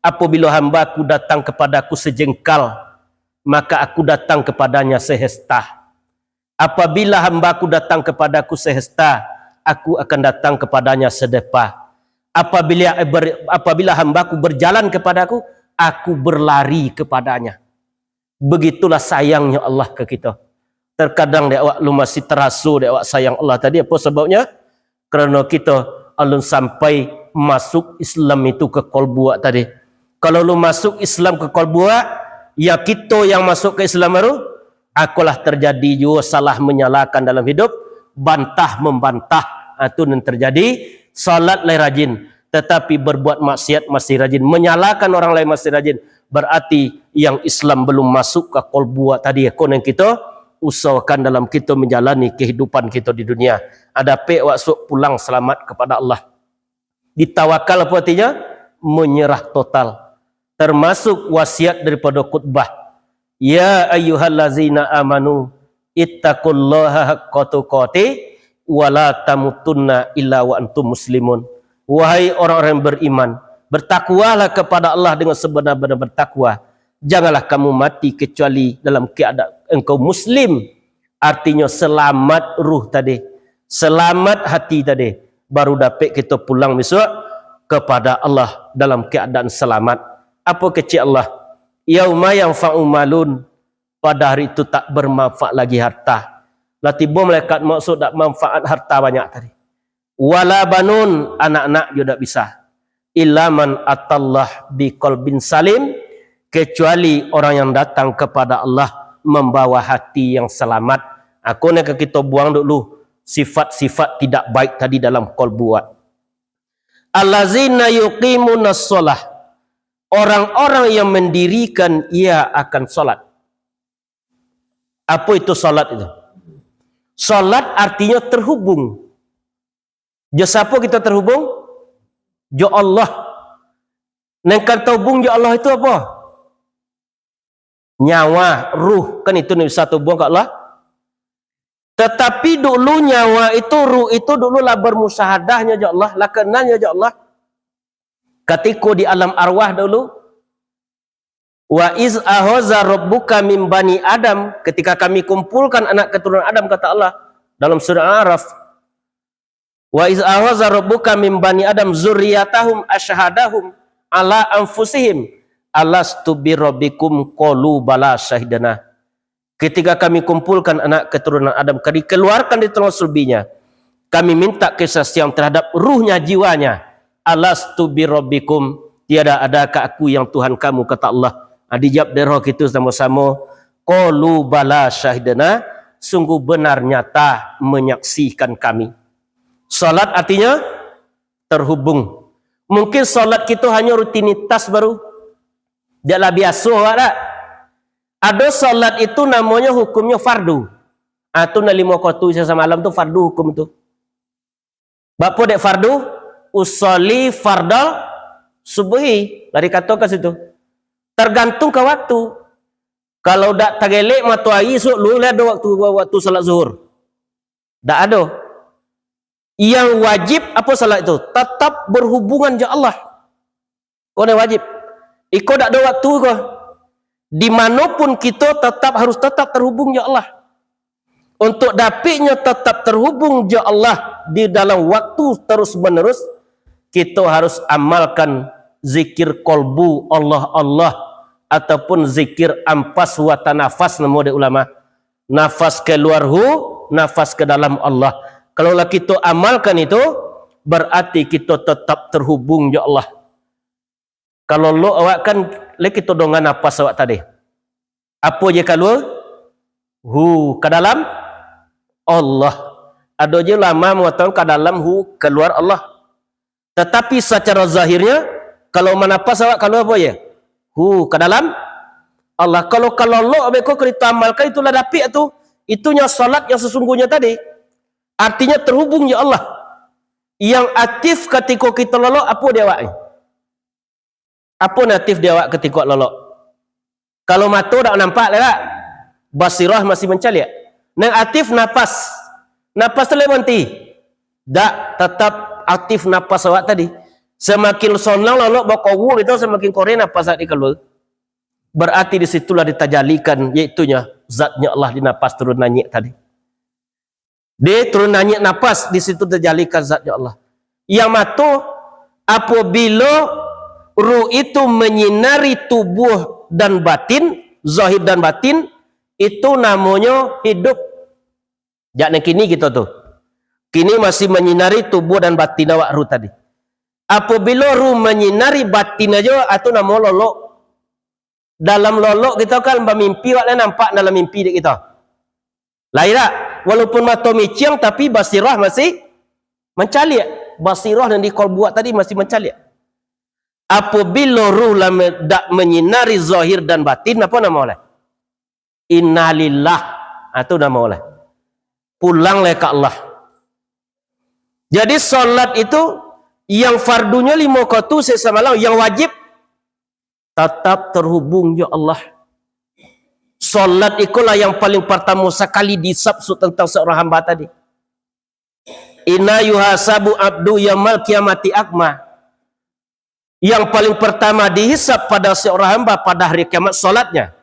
Apabila hamba aku datang kepadaku sejengkal, maka aku datang kepadanya sehesta. Apabila hambaku datang kepadaku sehesta, aku akan datang kepadanya sedepa. Apabila hambaku berjalan kepadaku, aku berlari kepadanya. Begitulah sayangnya Allah ke kita. Terkadang dia lu masih terasa dia sayang Allah tadi. Apa sebabnya? Kerana kita alun sampai masuk Islam itu ke kolbuak tadi. Kalau lu masuk Islam ke kolbuak, ya kita yang masuk ke Islam baru, akulah terjadi juga salah menyalahkan dalam hidup, bantah membantah, itu yang terjadi. Salat lai rajin, tetapi berbuat maksiat masih rajin, menyalahkan orang lain masih rajin, berarti yang Islam belum masuk ke kolbu tadi. Konon kita usahakan dalam kita menjalani kehidupan kita di dunia, ada pe waktu pulang selamat kepada Allah. Ditawakal apa artinya? Menyerah total. Termasuk wasiat daripada khutbah. Ya ayyuhallazina amanu ittaqullaha haqqa tuqatih wa la tamutunna illa wa antum muslimun. Wahai orang-orang yang beriman, bertakwalah kepada Allah dengan sebenar-benar bertakwa. Janganlah kamu mati kecuali dalam keadaan engkau muslim. Artinya selamat ruh tadi, selamat hati tadi, baru dapat kita pulang besok kepada Allah dalam keadaan selamat. Apa kecil Allah? Yauma yanfa'u malun, pada hari itu tak bermanfaat lagi harta. Lah tiba malaikat maksud tak manfaat harta banyak tadi. Wala banun, anak-anak juga tak bisa. Illa man atallah biqalbin salim, kecuali orang yang datang kepada Allah membawa hati yang selamat. Aku nak kita buang dulu sifat-sifat tidak baik tadi dalam qalbu. Allazina yuqimunas shalah, orang-orang yang mendirikan ia akan salat. Apa itu salat itu? Salat artinya terhubung. Jo siapa kita terhubung? Jo Allah. Nengkan terhubung jo Allah itu apa? Nyawa, ruh, kan itu ni satu buang kat Allah. Tetapi dulu nyawa itu, ruh itu dulu lah bermusyahadahnya jo Allah, lah kenalnya jo Allah. Ketika di alam arwah dulu, wa iz ahaza rabbuka min bani Adam, ketika kami kumpulkan anak keturunan Adam, kata Allah dalam surah Al-A'raf. Wa iz ahaza rabbuka min bani Adam zurriyatahum asyhadahum ala anfusihim alastu birabbikum qalu bala syahidana. Ketika kami kumpulkan anak keturunan Adam, kami keluarkan di tengah sulbinya, kami minta kesaksian terhadap ruhnya, jiwanya. Alastu birabbikum, tiada adakah aku yang Tuhan kamu, kata Allah. Dijawab dari roh kita sama-sama, qalu bala syahidana, sungguh benar nyata menyaksikan kami. Salat artinya terhubung. Mungkin salat kita hanya rutinitas baru, dia biasa tak? Ada salat itu namanya hukumnya fardu. Itu na 5 waktu sama malam tu fardu hukum tu. Bapa dek fardu, usolli fardal subuhi. Lari kata ke situ. Tergantung ke waktu. Kalau dak tagelek matahari esok lu ada waktu salat zuhur. Dak ada. Yang wajib apa salat itu? Tetap berhubungan dengan Allah. Kau ni wajib. Iko tak ada waktu kau. Dimanapun kita harus tetap terhubung dengan Allah. Untuk dapatnya tetap terhubung dengan Allah di dalam waktu terus menerus, kita harus amalkan zikir kolbu Allah Allah ataupun zikir ampas wa tanafas nama de ulama. Nafas keluar nafas ke dalam Allah. Kalau kita amalkan itu, berarti kita tetap terhubung dengan Allah. Kalau lo awak kan kita dengan nafas awak tadi. Apa je keluar? Ke dalam Allah. Ada je lama mengatakan ke dalam keluar Allah. Tetapi secara zahirnya, kalau menafas awak keluar apa je? Ke dalam Allah. Kalau lo abeko kita amalkan itulah dapat tu. Itunya salat yang sesungguhnya tadi. Artinya terhubung ya Allah. Yang aktif ketika kita lolok apa dia awak? Apa natif dia awak ketika lolok? Kalau mata tak nampak tak? Basirah masih mencari. Yang aktif nafas. Nafas tu berhenti. Tak tetap aktif nafas awak tadi. Semakin sonang lolok bawa itu semakin koren nafas tadi keluar. Berarti disitulah ditajalikan iaitunya zatnya Allah di nafas turun nanyik tadi. Dia turun nanyik nafas, di situ terjalikan zatnya Allah. Yang mata apabila ruh itu menyinari tubuh dan batin, zahir dan batin, itu namanya hidup. Jangan kini kita tu. Kini masih menyinari tubuh dan batin awak ruh tadi. Apabila ruh menyinari batin aja, itu nama lolok. Dalam lolok kita kan bermimpi, awak nampak dalam mimpi kita. Lain tak? Walaupun mata miciang tapi basirah masih mencalik. basirah yang dikol buat tadi masih mencalik. Apabila ruh dak menyinari zahir dan batin, apa nama oleh? Innalillah. Itu nama oleh. Pulanglah ke Allah. Jadi solat itu yang fardunya 5 waktu sesamalam, yang wajib tetap terhubung ya Allah. Solat itulah yang paling pertama sekali disabsu tentang seorang hamba tadi. Inna yuhasabu abdu yamal kiamati akma. Yang paling pertama dihisab pada seorang hamba pada hari kiamat solatnya.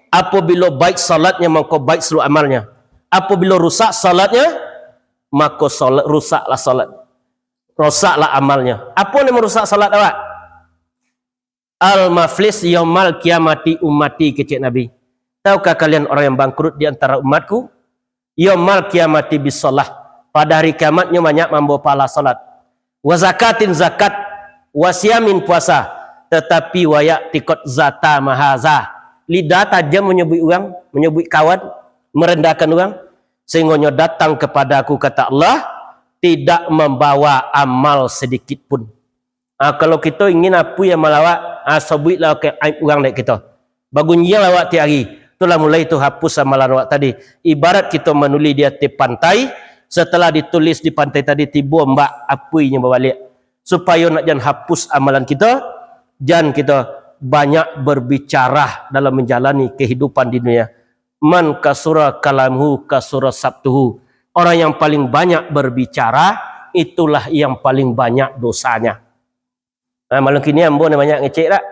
Apabila baik solatnya, maka baik seluruh amalnya. Apabila rusak solatnya, maka rusaklah solat. Rusaklah amalnya. Apa yang merusak solat awak? Al-maflis yaumal kiamati ummati, kecik Nabi. Tahukah kalian orang yang bangkrut di antara umatku? Yaumal kiamati bisolah. Pada hari kiamatnya banyak membawa pahala solat. Wa zakatin zakat. Wa siyamin puasa. Tetapi wayak tikot zata mahaza. Lidah tajam menyebut orang, menyebut kawan, merendahkan orang. Sehingga datang kepada aku, kata Allah, tidak membawa amal sedikit pun. Kalau kita ingin apa yang melawak, sebutlah ke orang lain kita. Bagunya lawak tiap hari. Itulah mulai itu hapus amalan awak tadi. Ibarat kita menulis di atas pantai, setelah ditulis di pantai tadi, tiba mbak apuinya berbalik. Supaya nak jangan hapus amalan kita, jangan kita banyak berbicara dalam menjalani kehidupan di dunia. Man kasura kalamhu kasura sabtuhu. Orang yang paling banyak berbicara, itulah yang paling banyak dosanya. Malam kini ambo banyak ngecek tak?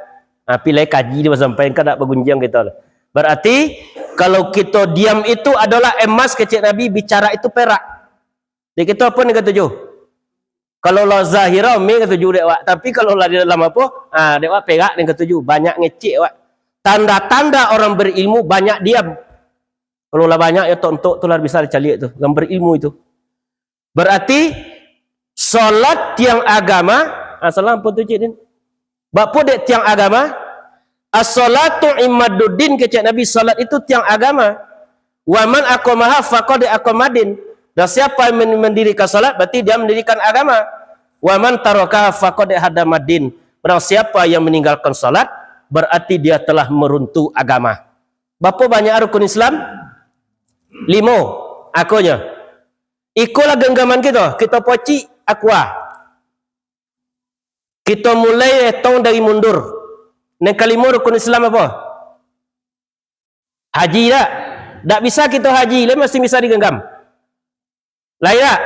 Pilih kaji dia sampai kan tak bergunjang kita. Berarti kalau kita diam itu adalah emas, kecek Nabi, bicara itu perak. Dia kita apa ni kata tujuh? Kalau la zahira me kata tujuh dek wak. Tapi kalau la di dalam apa? Dek wak perak ni kata tujuh. Banyak ngecek wak. Tanda-tanda orang berilmu banyak diam. Kalau lah banyak ya tontok tu lah bisa dicari tu, yang berilmu itu. Berarti solat tiang agama, salam pun tu cik din. Bapa dek tiang agama, as-salatu imaduddin, kecek Nabi, solat itu tiang agama. Wa man aqamaha faqad aqamadin. Dan siapa yang mendirikan solat berarti dia mendirikan agama. Wa man tarakaha faqad hadamadin. Barang siapa yang meninggalkan solat berarti dia telah meruntuh agama. Bapa banyak rukun Islam? 5. Akunya. Ikulah genggaman kita. Kita poci aqua. Kita mulai hitung dari mundur. Yang kelima rukun Islam apa? Haji tak? Tak bisa kita haji. Lain masih bisa digenggam. Lain tak?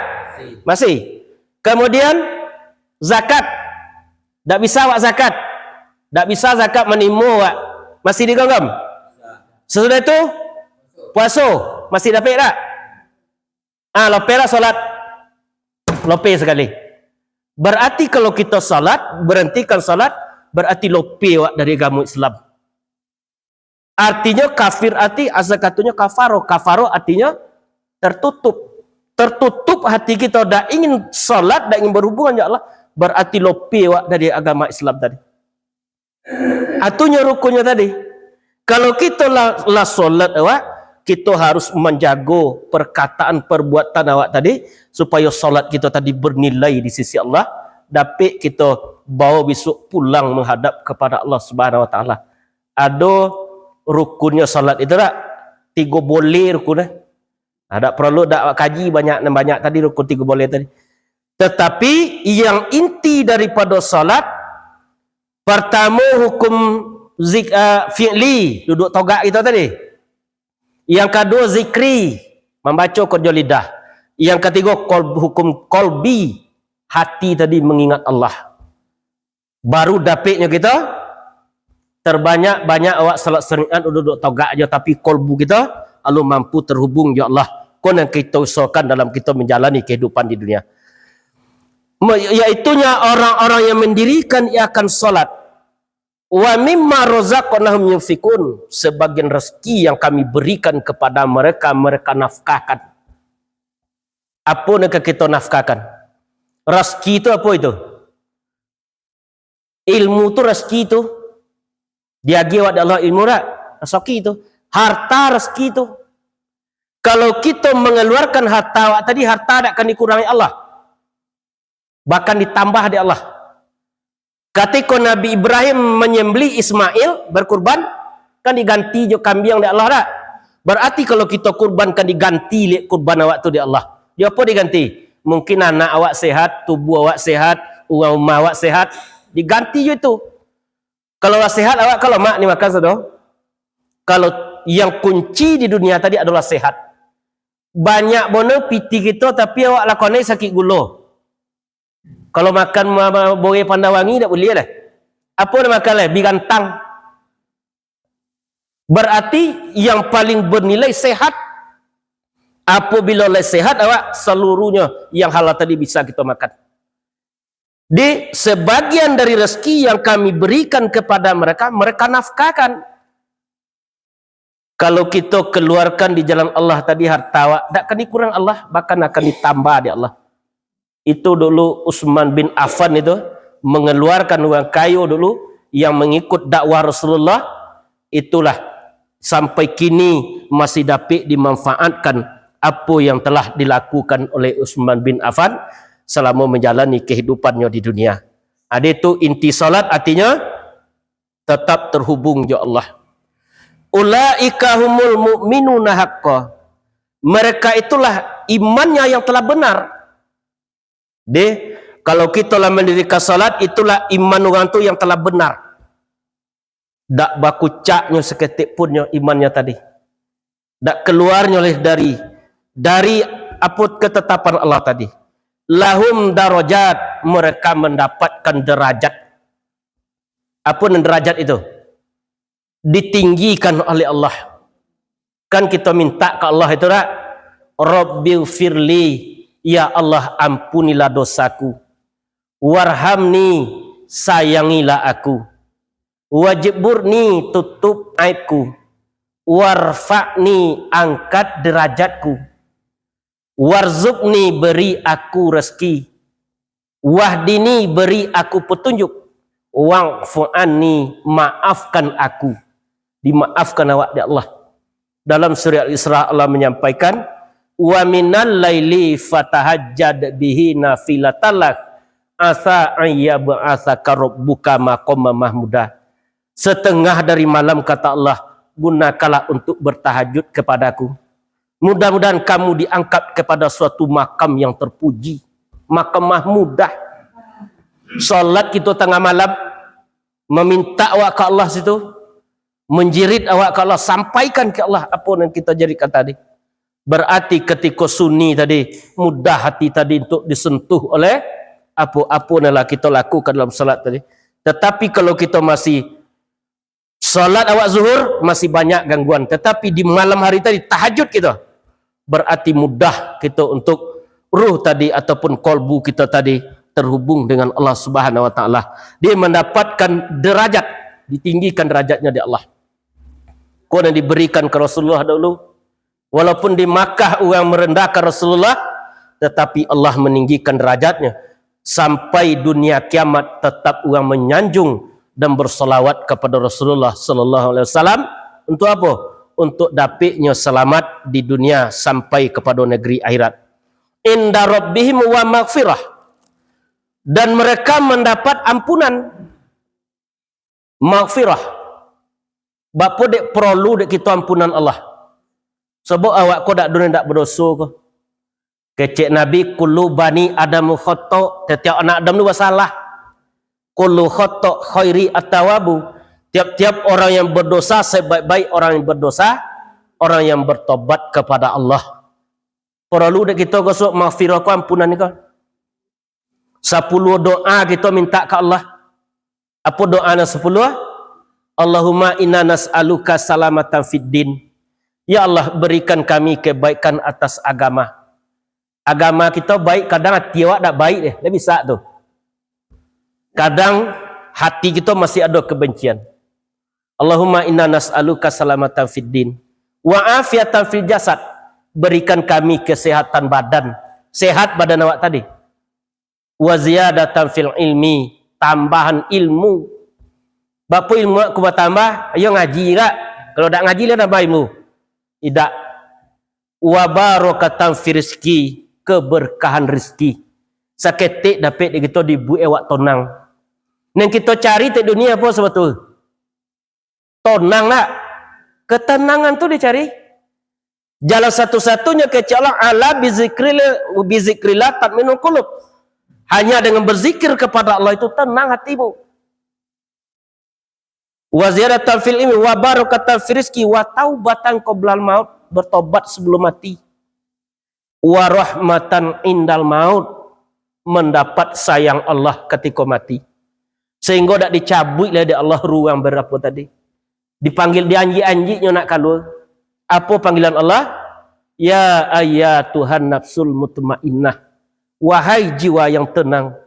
Masih. Kemudian zakat. Tak bisa awak zakat. Tak bisa zakat menimba awak. Masih digenggam. Sesudah itu puasa. Masih dapat tak? Lope lah solat. Lope sekali. Berarti kalau kita solat, berhentikan solat, berarti lope wak dari agama Islam. Artinya kafir, arti asal katanya kafaro. Kafaro artinya tertutup. Tertutup hati kita, dah ingin solat, dah ingin berhubungan ya Allah, berarti lope wak dari agama Islam tadi. Atunya rukunnya tadi. Kalau kita lah solat awak, kita harus menjaga perkataan perbuatan awak tadi supaya solat kita tadi bernilai di sisi Allah, dapat kita bawa besok pulang menghadap kepada Allah Subhanahu Wa Taala. Ada rukunnya solat itu tak? 3 boleh rukunnya. Ada perlu dak kaji banyak tadi rukun 3 boleh tadi. Tetapi yang inti daripada solat, pertama hukum fi'li, duduk togak itu tadi. Yang kedua zikri, membaca kerja lidah. Yang ketiga hukum kolbi, hati tadi mengingat Allah. Baru dapatnya kita terbanyak awak salat seringan duduk togak aja, tapi kolbu kita lalu mampu terhubung ya Allah. Kau yang kita usahakan dalam kita menjalani kehidupan di dunia. Yaitunya orang-orang yang mendirikan ia akan solat. Wa mimma razaqnahum yunfikun, sebagian rezeki yang kami berikan kepada mereka, mereka nafkahkan. Apa yang kita nafkahkan? Rezeki itu apa itu? Ilmu itu rezeki itu. Dia giwat Allah ilmu tak? Rezeki itu. Harta rezeki itu. Kalau kita mengeluarkan harta tadi, harta tak akan dikurangi Allah. bahkan ditambah di Allah. Ketika Nabi Ibrahim menyembelih Ismail berkurban, kan diganti jo kambing di Allah dah. Berarti kalau kita kurban kan diganti li kurban awak tu di Allah. Dia apa diganti? Mungkin anak awak sehat, tubuh awak sehat, rumah awak sehat, diganti je itu. Kalau awak sehat, awak kalau mak ni makan sudah. Kalau yang kunci di dunia tadi adalah sehat. Banyak bono piti kita tapi awak lakonnya sakit gula. Kalau makan boleh pandawangi tak boleh lah. Apa nak makan lah? Bigantang. Berarti yang paling bernilai sehat. Apabila sehat awak, seluruhnya yang halal tadi bisa kita makan. Di sebagian dari rezeki yang kami berikan kepada mereka, mereka nafkahkan. Kalau kita keluarkan di jalan Allah tadi harta awak, tak akan dikurang Allah, bahkan akan ditambah di Allah. Itu dulu Utsman bin Affan itu mengeluarkan uang kayu dulu yang mengikut dakwah Rasulullah, itulah sampai kini masih dapat dimanfaatkan apa yang telah dilakukan oleh Utsman bin Affan selama menjalani kehidupannya di dunia. Ada itu inti salat, artinya tetap terhubung ya Allah. Ulaika humul mu'minuna haqqan. Mereka itulah imannya yang telah benar. Kalau kita lah mendirikan salat, itulah iman orang tu yang telah benar. Tak bakucaknya seketik punnya imannya tadi. Tak keluarnya oleh dari apa ketetapan Allah tadi. Lahum darajat, mereka mendapatkan derajat. Apa derajat itu? Ditinggikan oleh Allah. Kan kita minta ke Allah itu tak? Rabbil firli, ya Allah ampunilah dosaku. Warhamni, sayangilah aku. Wajburni, tutup aibku. Warfa'ni, angkat derajatku. Warzuqni, beri aku rezeki. Wahdini, beri aku petunjuk. Wa'fu'anni, maafkan aku. Dimaafkan awak di Allah. Dalam surah Al-Isra Allah menyampaikan, wa minal laili fatahajjad bihi nafilatalak asa ayyab'atsaka rabbuka maqama mahmuda. Setengah dari malam kata Allah, gunakanlah untuk bertahajud kepadaku. Mudah-mudahan kamu diangkat kepada suatu makam yang terpuji, makam mahmudah. Salat kita tengah malam, meminta awak ke Allah situ, menjerit awak ke Allah, sampaikan ke Allah apa yang kita jadikan tadi. Berarti ketika sunni tadi, mudah hati tadi untuk disentuh oleh apa-apa yang kita lakukan dalam salat tadi. Tetapi kalau kita masih salat awak zuhur, masih banyak gangguan. Tetapi di malam hari tadi, tahajud kita, berarti mudah kita untuk ruh tadi ataupun kolbu kita tadi terhubung dengan Allah Subhanahu wa taala. Dia mendapatkan derajat, ditinggikan derajatnya di Allah. Kau yang diberikan ke Rasulullah dulu, walaupun di Makkah orang merendahkan Rasulullah, tetapi Allah meninggikan derajatnya sampai dunia kiamat tetap orang menyanjung dan bersolawat kepada Rasulullah sallallahu alaihi wasallam. Untuk apa? Untuk dapatnya selamat di dunia sampai kepada negeri akhirat. Inda rabbihim wa maghfirah, dan mereka mendapat ampunan, maghfirah. Bapa dek perlu dek kita ampunan Allah. Sebab awak ko dak dunia dak berdosa ko. Kecek Nabi, kullu bani Adam khata', setiap anak Adam tu bersalah. Kullu khata' khairi at-tawabu. Tiap-tiap orang yang berdosa sebaik-baik orang yang berdosa, orang yang bertobat kepada Allah. Perlu dek kita ko sok maghfirah ko, ampunan ni ko. 10 doa kita minta ke Allah. Apa doanya 10? Allahumma inna nas'aluka salamatan fid din. Ya Allah, berikan kami kebaikan atas agama. Agama kita baik, kadang hati awak tak baik deh. Tak bisa tu. Kadang hati kita masih ada kebencian. Allahumma inna nas'aluka salamatan fid din wa afiatan fil jasad. Berikan kami kesehatan badan. Sehat badan awak tadi. Wa ziyadatan fil ilmi, tambahan ilmu. Bapa ilmu aku bertambah, ayo ngaji tak? Kalau tak ngaji dia tambah ilmu. Tidak. Wa barakatan fi rizki, keberkahan rezeki. Saketik dapat kita dibuat awak tonang. Yang kita cari di dunia apa sebetul? Tonang nak. Ketenangan tu dicari. Jalan satu-satunya kecuali ala bizikrillah tatminul qulub. Hanya dengan berzikir kepada Allah itu tenang hatimu. Wa ziyadatal fil ilmi wa barakatal fi rizqi wa taubatan qoblal maut, bertobat sebelum mati. Wa rahmatan indal maut, mendapat sayang Allah ketika mati. Sehingga tak dicabut oleh Allah ruang berapa tadi. Dipanggil dianji-anjinya nak keluar. Apa panggilan Allah? Ya Tuhan nafsul mutmainnah. Wahai jiwa yang tenang.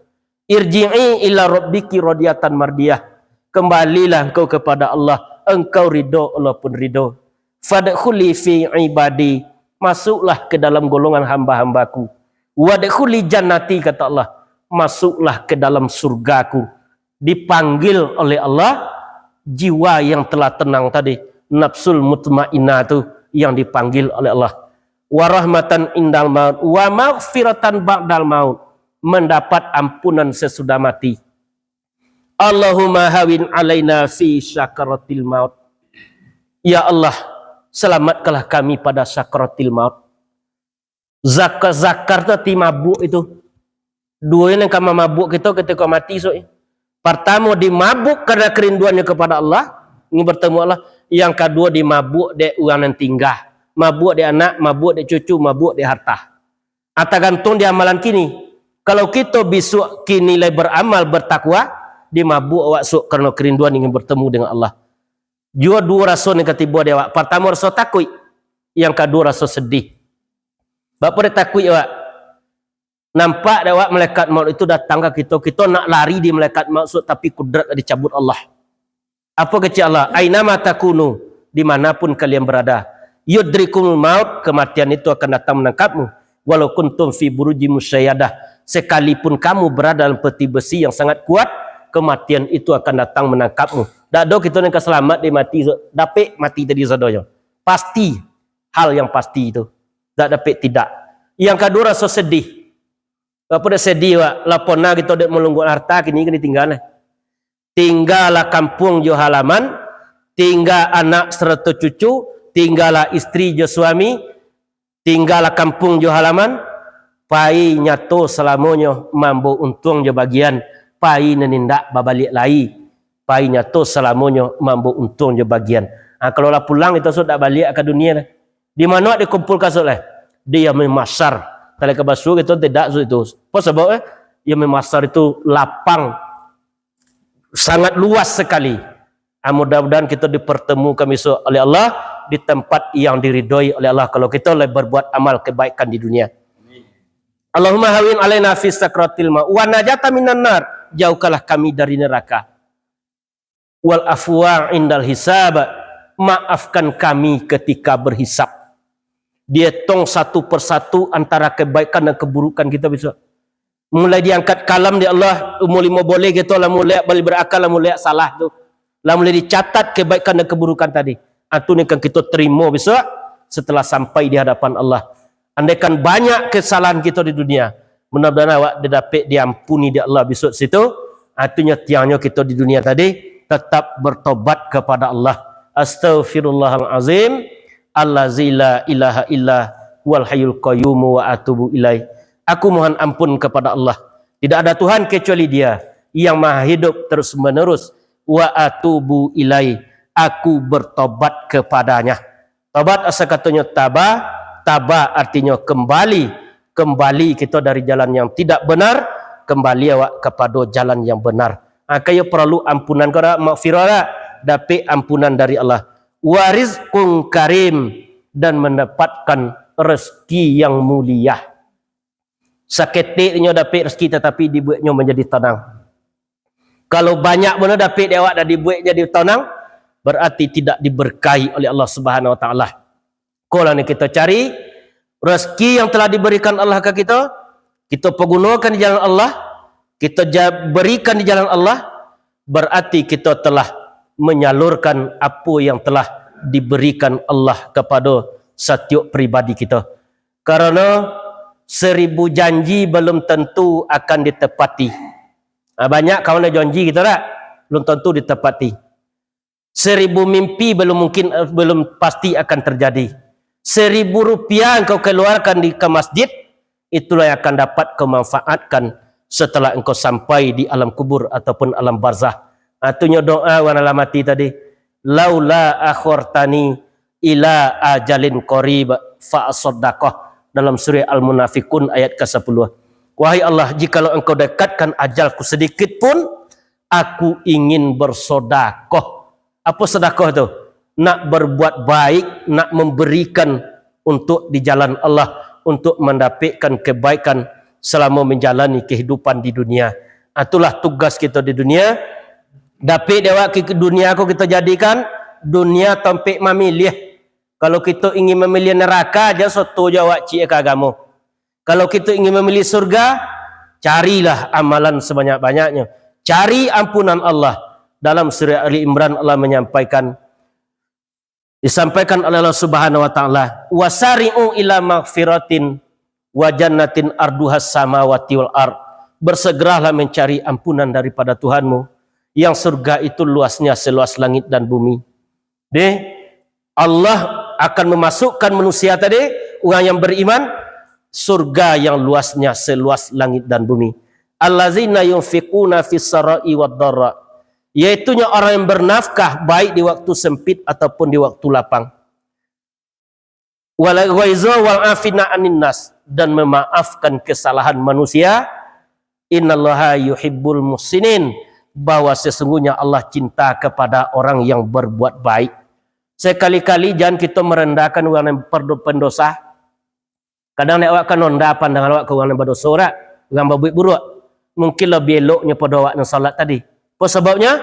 Irji'i ila rabbiki radiyatan mardiyah. Kembalilah engkau kepada Allah. Engkau ridho, Allah pun ridho. Fadkhuli fi ibadi. Masuklah ke dalam golongan hamba-hambaku. Wadkhuli jannati, kata Allah. Masuklah ke dalam surgaku. Dipanggil oleh Allah jiwa yang telah tenang tadi, nafsul mutmainnah itu yang dipanggil oleh Allah. Wa rahmatan indal maut wa maghfiratan ba'dal maut, mendapat ampunan sesudah mati. Allahumma hawin alaina fi syakaratil maut. Ya Allah, selamatkanlah kami pada syakaratil maut. Zakar tu mabuk itu. Dua yang kama mabuk kita ketika mati so. Pertama dimabuk karena kerinduannya kepada Allah, ini bertemu Allah. Yang kedua dimabuk de uang yang tinggal, mabuk de anak, mabuk de cucu, mabuk de harta. Atau gantung di amalan kini. Kalau kita besok kini nilai beramal bertakwa, dimabuk awak sok karena kerinduan ingin bertemu dengan Allah. Dua rasa yang ketiba dia awak. Pertama rasa takut, yang kedua rasa sedih. Bapa dia takut awak. Nampak dah malaikat maut itu datang ke kita. Kita nak lari di malaikat maut, tapi kudrat dicabut Allah. Apa kata Allah? Ainama takunu, dimanapun kalian berada. Yudrikumul maut, kematian itu akan datang menangkapmu. Walau kuntum fi buruji musyayadah, sekalipun kamu berada dalam peti besi yang sangat kuat, kematian itu akan datang menangkapmu. Tak ada kita nak selamat di mati. Dapat mati tadi sadonya. Pasti. Hal yang pasti itu. Tak dapat tidak. Yang kedua rasa sedih. Apa dah sedih wak, lapona kita dak melunggu harta kini kini tinggal. Tinggallah kampung jo halaman, tinggal anak serta cucu, tinggallah istri jo suami, tinggallah kampung jo halaman, pai nyato selamanya mambo untung jo bagian, pai nenindak babalik lai, pai nyato selamanya mambo untung jo bagian. Kalau lah pulang itu sudah balik ke dunia. Di mana dikumpulkan soleh? Dia memasar. Kalau ke basuh itu tidak itu. Apa sebab? Yang memasar itu lapang, sangat luas sekali. Mudah-mudahan kita dipertemukan besok oleh Allah di tempat yang diridhoi oleh Allah kalau kita berbuat amal kebaikan di dunia. Allahumma hawin alaina fi sakratil maut wa najata minan nar, jauhkanlah kami dari neraka. Wal afwa indal hisab, maafkan kami ketika berhisab. Dia tong satu persatu antara kebaikan dan keburukan kita besok. Mulai diangkat kalam di Allah, umur 5 boleh gitu lah, mulai balik berakal lah, mulai salah tu. Lah mulai dicatat kebaikan dan keburukan tadi. Itu ni kan kita terima besok setelah sampai di hadapan Allah. Andaikan banyak kesalahan kita di dunia, mudah-mudahan awak dapat diampuni di Allah besok situ. Artinya tiangnya kita di dunia tadi tetap bertobat kepada Allah. Astaghfirullahalazim. Allazi la ilaha illa wal hayyul qayyum wa atubu ilaih. Aku mohon ampun kepada Allah. Tidak ada Tuhan kecuali Dia yang maha hidup terus menerus. Wa atubu ilaih. Aku bertobat kepadanya. Tobat asal katanya tabah. Tabah artinya kembali. Kembali kita dari jalan yang tidak benar. Kembali awak kepada jalan yang benar. Kaya perlu ampunan kau maghfirah. Dapat ampunan dari Allah. Warizqun karim, dan mendapatkan rezeki yang mulia. Saketiknya dapat rezeki tetapi dibuatnya menjadi tenang. Kalau banyak mana dapat dia awak dah dibuat jadi tenang, berarti tidak diberkahi oleh Allah Subhanahu wa taala. Kalau ni kita cari rezeki yang telah diberikan Allah ke kita, kita pergunakan di jalan Allah, kita berikan di jalan Allah, berarti kita telah menyalurkan apa yang telah diberikan Allah kepada setiap pribadi kita. Karena 1000 janji belum tentu akan ditepati. Banyak kawan janji kita tak, belum tentu ditepati. 1000 mimpi belum pasti akan terjadi. 1000 rupiah engkau keluarkan ke masjid, itulah yang akan dapat kau manfaatkan setelah engkau sampai di alam kubur ataupun alam barzah. Itunya doa wan alam mati tadi. Laula akhortani ila ajalin qarib fa asaddaqah, dalam surah Al-Munafiqun ayat ke-10. Wahai Allah, jikalau engkau dekatkan ajalku sedikit pun, aku ingin bersedekah. Apa sedekah itu? Nak berbuat baik, nak memberikan untuk di jalan Allah, untuk mendapatkan kebaikan selama menjalani kehidupan di dunia. Itulah tugas kita di dunia. Dapat dewa ke dunia aku kita jadikan dunia tempat memilih. Kalau kita ingin memilih neraka, jangan soto jawab cik agama. Kalau kita ingin memilih surga, carilah amalan sebanyak-banyaknya. Cari ampunan Allah. Dalam surah Ali Imran Allah disampaikan oleh Allah Subhanahu wa taala, wasari'u ila maghfiratin wa jannatin arduhas samawati wal ard. Bersegeralah mencari ampunan daripada Tuhanmu, yang surga itu luasnya seluas langit dan bumi. Allah akan memasukkan manusia tadi, orang yang beriman, surga yang luasnya seluas langit dan bumi. Allazina yunfiquna fis sarai wad dharra, yaitunya orang yang bernafkah baik di waktu sempit ataupun di waktu lapang. Wal ghaiza wal afina anin nas, dan memaafkan kesalahan manusia. Innallaha yuhibbul muhsinin, bahwa sesungguhnya Allah cinta kepada orang yang berbuat baik. Sekali-kali jangan kita merendahkan orang yang pendosa. Kadang nak awak kan nonda pandangan awak ke orang yang berdosa, orang berbuat buruk. Mungkin lebih eloknya pada awak yang salat tadi. Apa sebabnya?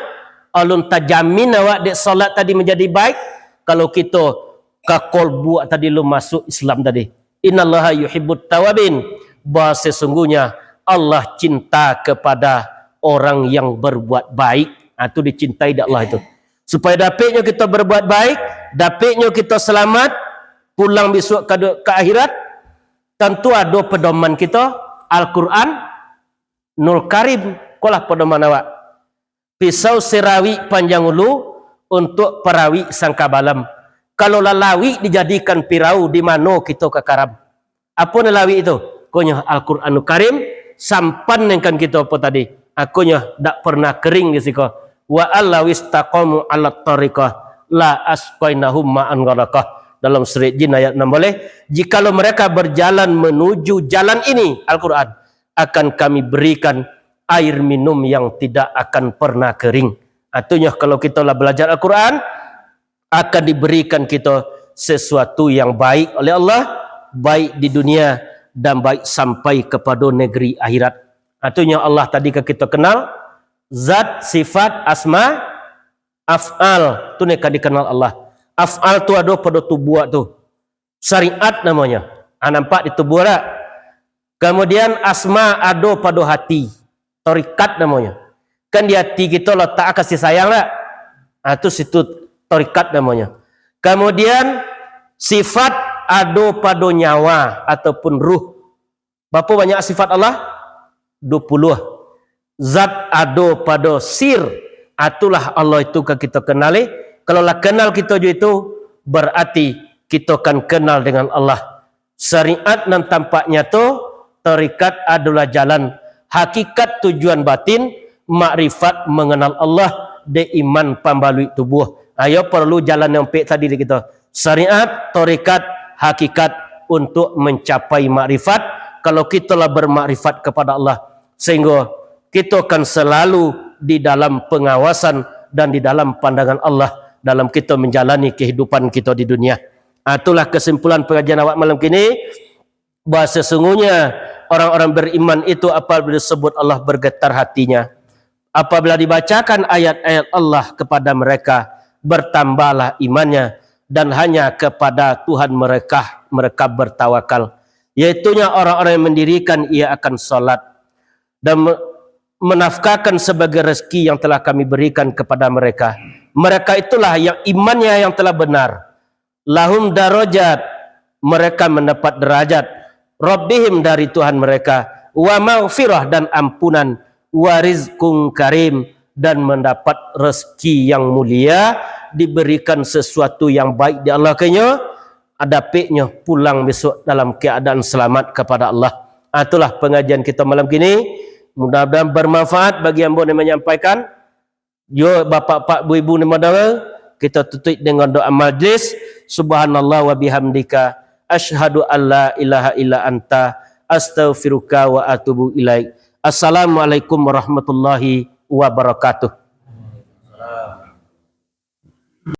Alun tajamin awak dek salat tadi menjadi baik kalau kita ke kolbu tadi lu masuk Islam tadi. Innallaha yuhibbut tawabin, bahwa sesungguhnya Allah cinta kepada orang yang berbuat baik. Itu dicintai dak Allah itu. Supaya dapatnya kita berbuat baik, dapatnya kita selamat, pulang besok ke akhirat, tentu ada pedoman kita, Al-Quran, Nul Karim, kolah pedoman awak. Pisau serawi panjang ulu untuk perawi sangka balam. Kalau lalawi dijadikan pirau, di mana kita ke karam. Apa lalawi itu? Konya Al-Quran Nul Karim, sampan yang kan kita apa tadi. Akunya tak pernah kering di siko. Wa alla wistaqamu ala tariqah la asqainahum ma'an gharakah, dalam surah Jin ayat 16. Jikalau mereka berjalan menuju jalan ini Al-Quran, akan kami berikan air minum yang tidak akan pernah kering. Artinya kalau kita lah belajar Al-Quran, akan diberikan kita sesuatu yang baik oleh Allah, baik di dunia dan baik sampai kepada negeri akhirat. Artinya Allah tadi kita kenal zat, sifat, asma, af'al, tu neka dikenal Allah. Af'al tu ada pada tubuh tu. Syariat namanya. Nampak di tubuh tak? Kemudian asma ada pada hati. Torikat namanya. Kan di hati kita letak kasih sayang tak? Itu situ torikat namanya. Kemudian sifat ada pada nyawa ataupun ruh. Berapa banyak sifat Allah? 20. Zat ada pada sir, itulah Allah itu ke kita kenali. Kalau lah kenal kita juga itu, berarti kita akan kenal dengan Allah. Syariat dan tampaknya tu, tarikat adalah jalan. Hakikat tujuan batin, makrifat mengenal Allah, de iman pembalui tubuh. Ayo perlu jalan yang pek tadi kita. Syariat, tarikat, hakikat untuk mencapai makrifat. Kalau kita lah bermakrifat kepada Allah, sehingga kita akan selalu di dalam pengawasan dan di dalam pandangan Allah dalam kita menjalani kehidupan kita di dunia. Itulah kesimpulan pengajian awak malam kini, bahawa sesungguhnya orang-orang beriman itu apabila disebut Allah bergetar hatinya. Apabila dibacakan ayat-ayat Allah kepada mereka, bertambahlah imannya, dan hanya kepada Tuhan mereka bertawakal. Yaitunya orang-orang yang mendirikan ia akan salat dan menafkahkan sebagai rezeki yang telah kami berikan kepada mereka. Mereka itulah yang imannya yang telah benar. Lahum darajat, mereka mendapat derajat. Rabbihim, dari Tuhan mereka, wa maghfirah, dan ampunan, wa rizqun karim, dan mendapat rezeki yang mulia, diberikan sesuatu yang baik di Allah kenya, adapiknya pulang besok dalam keadaan selamat kepada Allah. Itulah pengajian kita malam kini. Mudah-mudahan bermanfaat bagi yang boleh menyampaikan. Yo bapak-bapak, ibu-ibu ni modal, kita tutup dengan doa majlis. Subhanallah wa bihamdika, asyhadu an la ilaha illa anta, astaghfiruka wa atubu ilaik. Assalamualaikum warahmatullahi wabarakatuh.